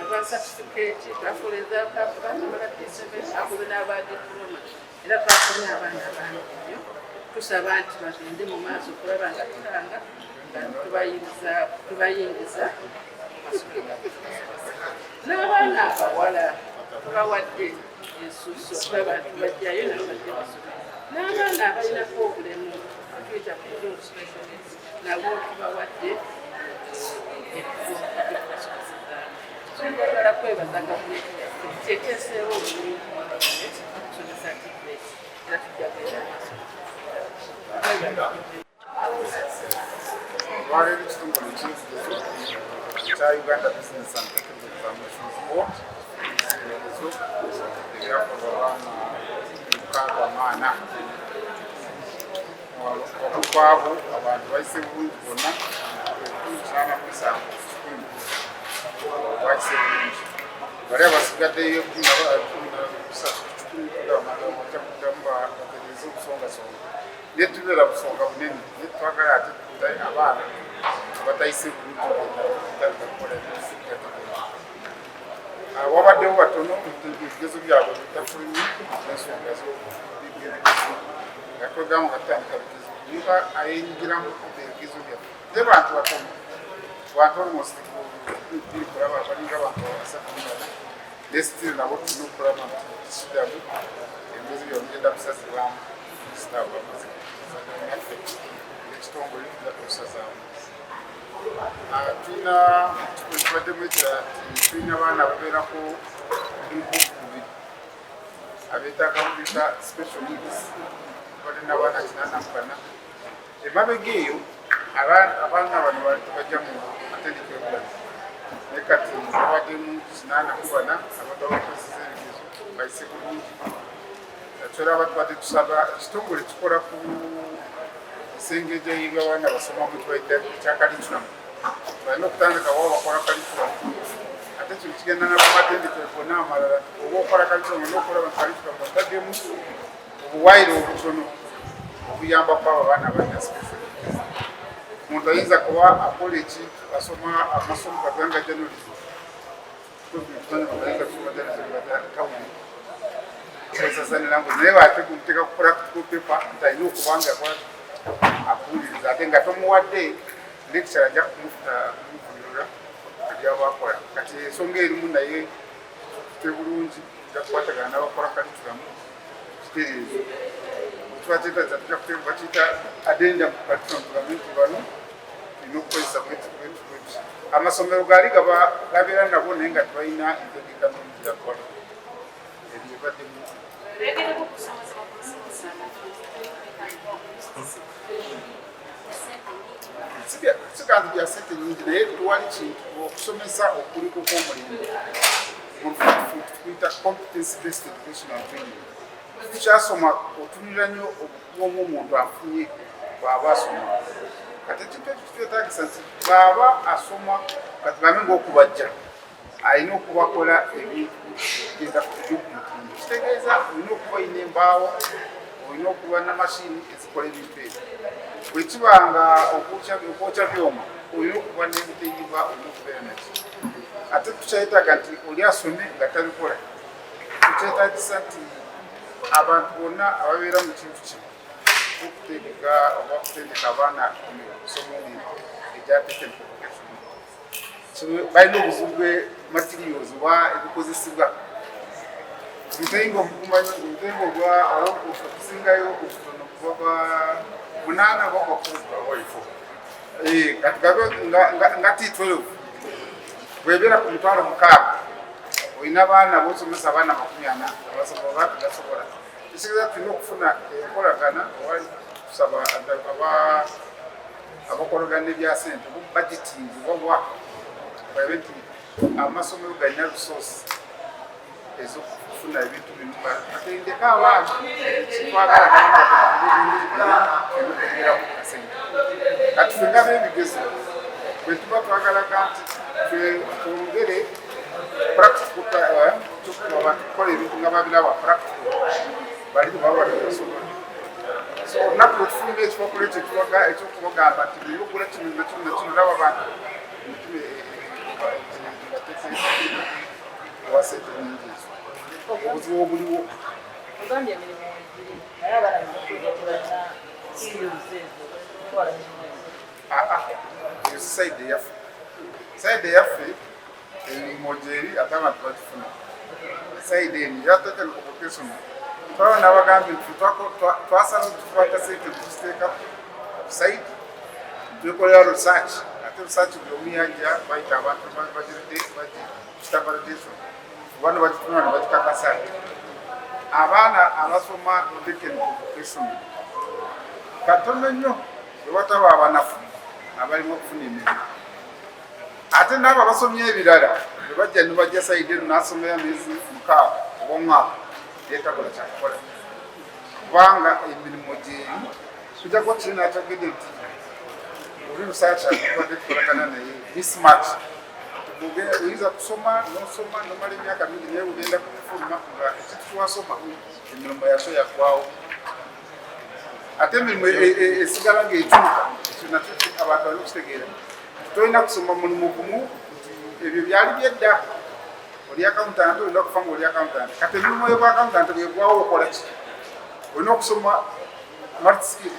aba certificate bakoleza bamala P7 akube n'aba diploma era twafunye abaana abangi nnyo tusaba nti bagende mu maaso okulaba nga tulanga nga tubayingiza n'abaana abawala tubawadde ensuuso okulaba nti bajjayo nabo bajja basome n'abaana abalinako obulemu tuyita control specialist nabo tubawadde njagala kwebaza gavumenti yaffe kyeteeseewo obulungi okusomesa TVET era tujja kugenda maaso Already ekitongole kya Uganda Business and Technical Examinations Board ebyakolwa abaana okukwabo abantu bayise bulungi bonna 1,970 bayise bulungi bali abasigaddeyo 13 obusongasonga naye tubeera busonga bunene naye twagala ate abaana abatayise bulungi wabaddewo batono ebigezo byabwe bitafulumye n'ensonga nga twegamba nga tutandika bigezo niba ayingiramu ebigezo byaffe te bantu batono bantu almost kulaba balinga abantu abasatu nesitiri nabo tulina okulaba nti kidamu ebigezo byabwe bigenda kusazibwamu sitabu amaziffe ekitongole tujja tukusazaamu tulina tubaddemu ekirala nti tulina abaana babeerako nkubiri abeetaaga mubita special needs balina abaana 84 emabega eyo abaana bano bajja mu matendekero obulamu naye kati babaddemu 84 abantu abakozesa ebigezo bayise bulungi twera batubadde tusaba ekitongole kikola ku esengejja y'abaana basoma mu kibaita kya kalikulamu balina okutandikawo bakola kalikulamu ate kino kigenda nakumatendekero gonna amalala oba okola kalikulamu n'okulaba kalikulamu otaddemu obuwaire obutono obuyambako abo abaana balina special omuntu ayinza kuba akola ekintu asoma amasomo gaganga journalism tawuni esasanirangwe naye bateeka kukola kupepa nti alina okubanga akuwuliriza ate nga tomuwadde lekitara ajja kumuvunulira ebyabakola kati ensonga erimu naye tebulungi ejja kukwatagana n'abakola kalikulamu kitereeza twakyeta kyatuja kutemba kita addendum platform gavumenti bano tulina okukozesa bwetu amasomero gaali gabeera nabo naye nga tebalina entegeka nungi yakola ebyo ebaddemu sikanti bya sente nyingi naye tuwali kintu okusomesa okuliko kw'omulembe tukuyita competence based educational training tukyasoma otunira nnyo obukumu omuntu afunye bw'aba asoma kati ekintu ekyo kitwetagisa nti bw'aba asoma katugambe ng'okubajja alina okubakola ebintu genda kubyokumutundu kitegeeza olina okuba olina embaawo olina okuba namashini ezikola ebintu ebyo bwekibanga okwokya byoma olina okuba n'emiteyiba olina okubeera naki ate tukyayetaga nti oli asome nga tabikola tukyetagisa nti abantu bonna ababeera mu kintu kino okutendeka oba kutendeka abaana kusoma egya technical vocational balina obuzibu bwe materials oba ebikozesebwa omutengo okusingayo okutono kuba 8 katugabe nga T12 bwebeera ku mitwalo 6 olina abaana bosomesa abaana 40 abasobola batugasobola kitegeeza tulina okufuna enkolagana tusaba abakolagana ebya sente budgeting oba babe nti amasomero galina resource ezokufuna ebintu bino atendeka abaana kitwagala kati fenga n'ebigezo bwe tuba twagalaga nti twongere tukola ebintu nga babiraba practical bali baba basobola so olunaku lwetufunira ekipapula ekyo ekyokubagamba nti byogula kino nakino raba abantu wasente nyingi ezo obuzibu obuliwo ogambye emirimu ebiri naye abaana balina skills ezo twala eyo saidi eyaffe emirimu gyeri ate abantu bagifuna saidi eni yatekera okukesoma twaba nabagambye nti twasala tukwata sente tukiteeka saidi twekolera research ate research buli omu yajja bayita abantu bagikita validation bano bagituna ne bagikakasa abaana abasoma technical vocational katono nnyo ewataba abanafu abalimu okufuna emirimu ate naabo abasomye ebirala bebajja nibajja saidi eno nasomera emyezi 6 oba omwaka yetakola kyakukola kubanga emirimu gyeri tujja kuba kirina akyogedde nti oli lusaakya tubadde tukolagana naye mismatch oyinza kusoma nosoma nomala emyaka mingi naye ogenda kufuluma nga ekintu kiwasoma emirimu yakyo yakwawo ate emirimu esigala ngaekyuka ekyo nakyo abantu bali okukitegeera tolina kusoma mulimu gumu ebyo byali byedda oli accountant olina okufa nga oli accountant kati emirimu yobwa accountant bwegwawo okola ki olina okusoma multiskill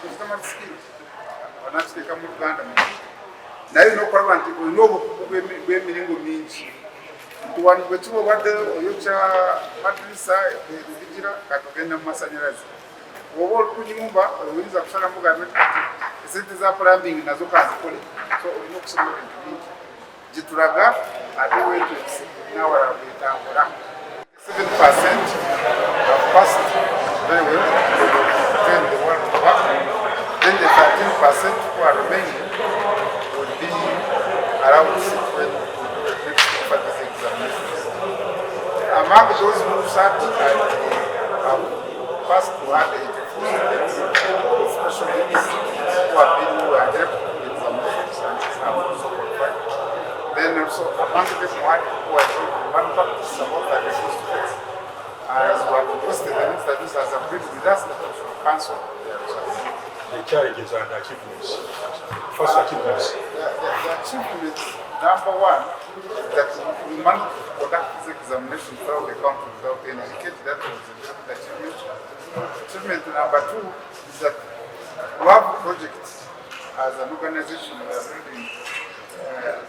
banakiteeka mu Uganda naye nokulaba nti olina obukugu bw'emiringo mingi nti wano bwekiba obadde oyokya madirisa ebigira kati ogenda mu masanyalaze oba oli ku nyumba oyinza kusalamu gambe kati esente za plumbing nazo kazikole so olina okusoma ebintu bingi gitulaga ate wetwesi nawala bwetambula 7% have passed very well then the world back then the 13% who are remaining would be around 6 when for these examinations. Among those who sat and have passed to have especially who have been who are left to the examinations and have also qualified. Then also among them who are some of the students as we have posted the news that this has agreed with us that we should cancel their results. The challenges and achievements. First achievements. The achievements, number one, that we managed to conduct this examination throughout the country without any leakage. That was a very good achievement. Achievement number two is that we have projects as an organization. We are building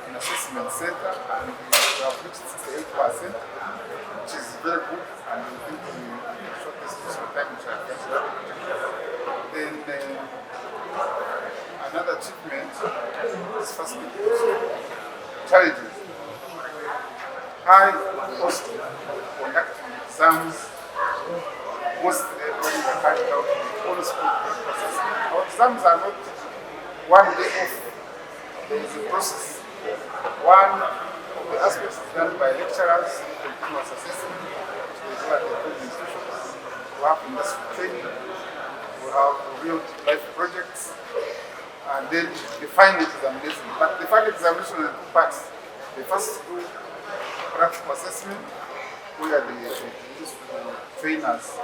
an assessment center and we have reached 68%, which is very good, and we think in the shortest possible time we shall assessment is first challenges. High cost of conducting exams, mostly when you are carried out on school assessment. Our exams are not one day off. There is a process. One of the aspects is done by lecturers, continuous assessment, which they do at the institutions. We have industry training, we have real-life projects, and then the final examination. But the final examination is in two parts. The first do practical assessment, where the trainers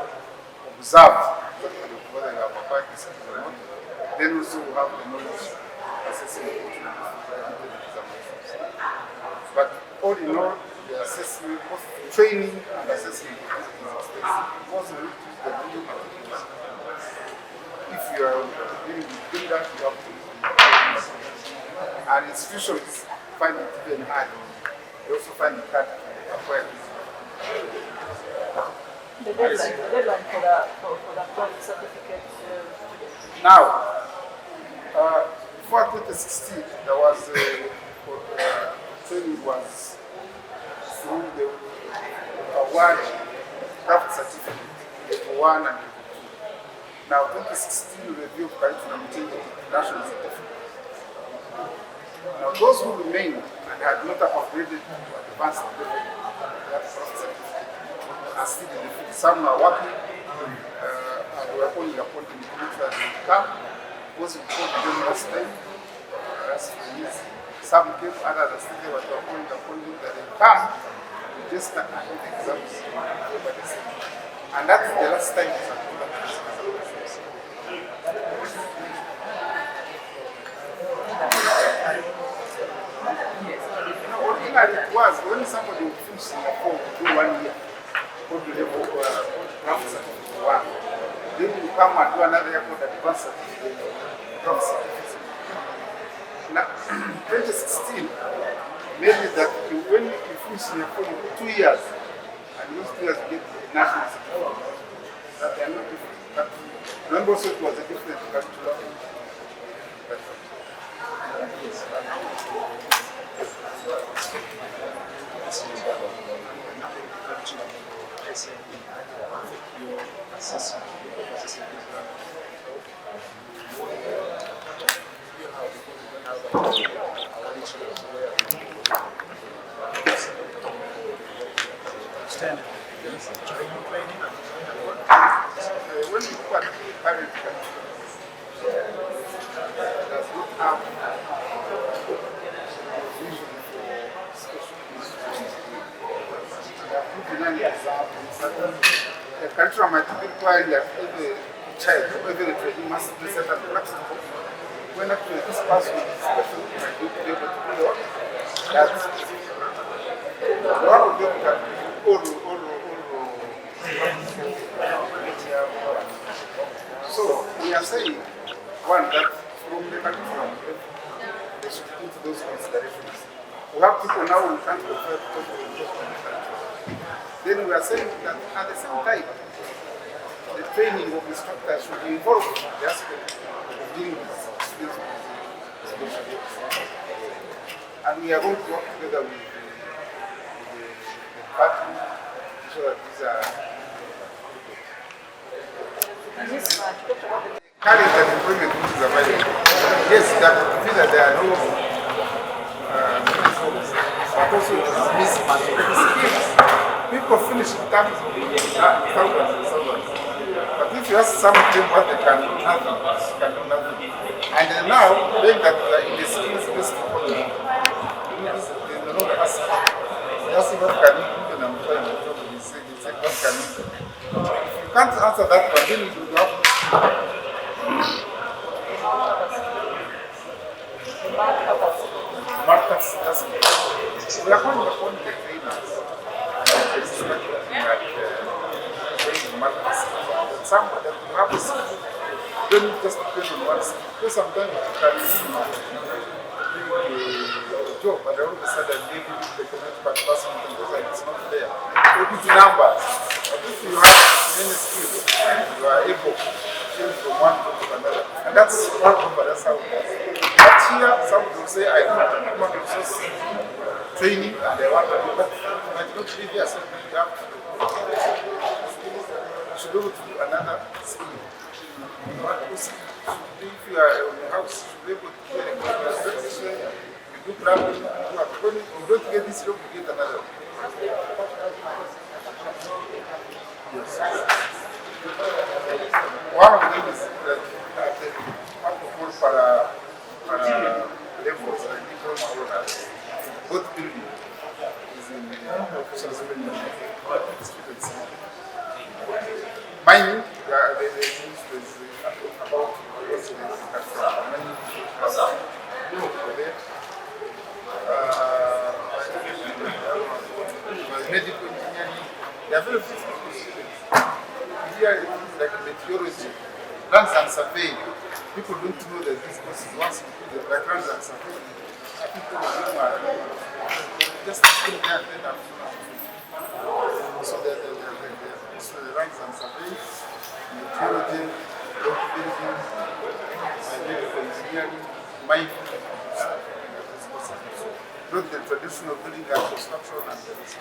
observe whether you have applied the skill or not. Then also we have the knowledge assessment. But all in all, the assessment, both training and assessment is expensive. Most of it is the video materials. If you are doing that, you have to and institutions find it even hard. They also find it hard to acquire this. The deadline for the project certificate. Now, before 2016, there was training was through the award craft certificate, level 1 and level 2. Now, 2016 review of curriculum changed to national certificate. Now, those who remained and had not upgraded to advanced level, that craft certificate, are still in the field. Some are working, and we are only appointing people that will come. Those who called them last time, some came, others are still there, but we are appointing that they come, just and do the exams. And that's the last time we have done this. Ordinarily it was when somebody would finish in the form, do 1 year, go to level craft certificate 1. Then you come and do another year called advanced certificate, craft certificate. Now, 2016 made it that when you finish in the form, 2 years, and those 2 years get the national certificate. That they are not different. But remember also it was a different curriculum. When you look at the current does not have vision for special institutions. The curriculum might be requiring that every child, every trainee must be set up practical. When actually this person is special, might be able to do what? That's one of them can be all. So we are saying, one, that from the curriculum, they should put those considerations. We have people now who can't refer to then we are saying that at the same time, the training of instructors should be involved in the aspect of dealing with students with special needs. And we are going to work together with the department to show that these are current employment which is available. Yes, that that there are no but also it is mismatch of skills. People finish in terms of thousands and thousands. But if you ask some of them what they can do, nothing, can do nothing. And now, being that we are in the skills-based economy, they no longer ask, just what can you do in employment? They say, what can you do? If you can't answer that one, then you have markers. We are going to appoint the trainers. Some that you have a skill, don't just depend on one skill. Because sometimes you can do a job, but all of a sudden maybe the connect person it's not there. Maybe the numbers. But if you have many skills, you are able to change from one to another. And that's one number, that's how it is. here, some will say, I don't want human resource training and I want to do that. But not really as something you have to do. You should be able to do another skill. What skill? If you are on the house, you should be able to do electrician, you do plumbing, when you don't get this job, you get another one. Yes. One of them is that what we call para levels, like diploma holders. Both building is in the officials building students. Mining, the ministry is about residents that from mining medical engineering, they are very physical students. Here it is like meteorology, lands and survey. People don't know that these courses, once you do the lands and survey, people are just sitting there and then so the lands and survey, meteorology, road building, medical engineering, mining. Not the traditional building and construction and the rest.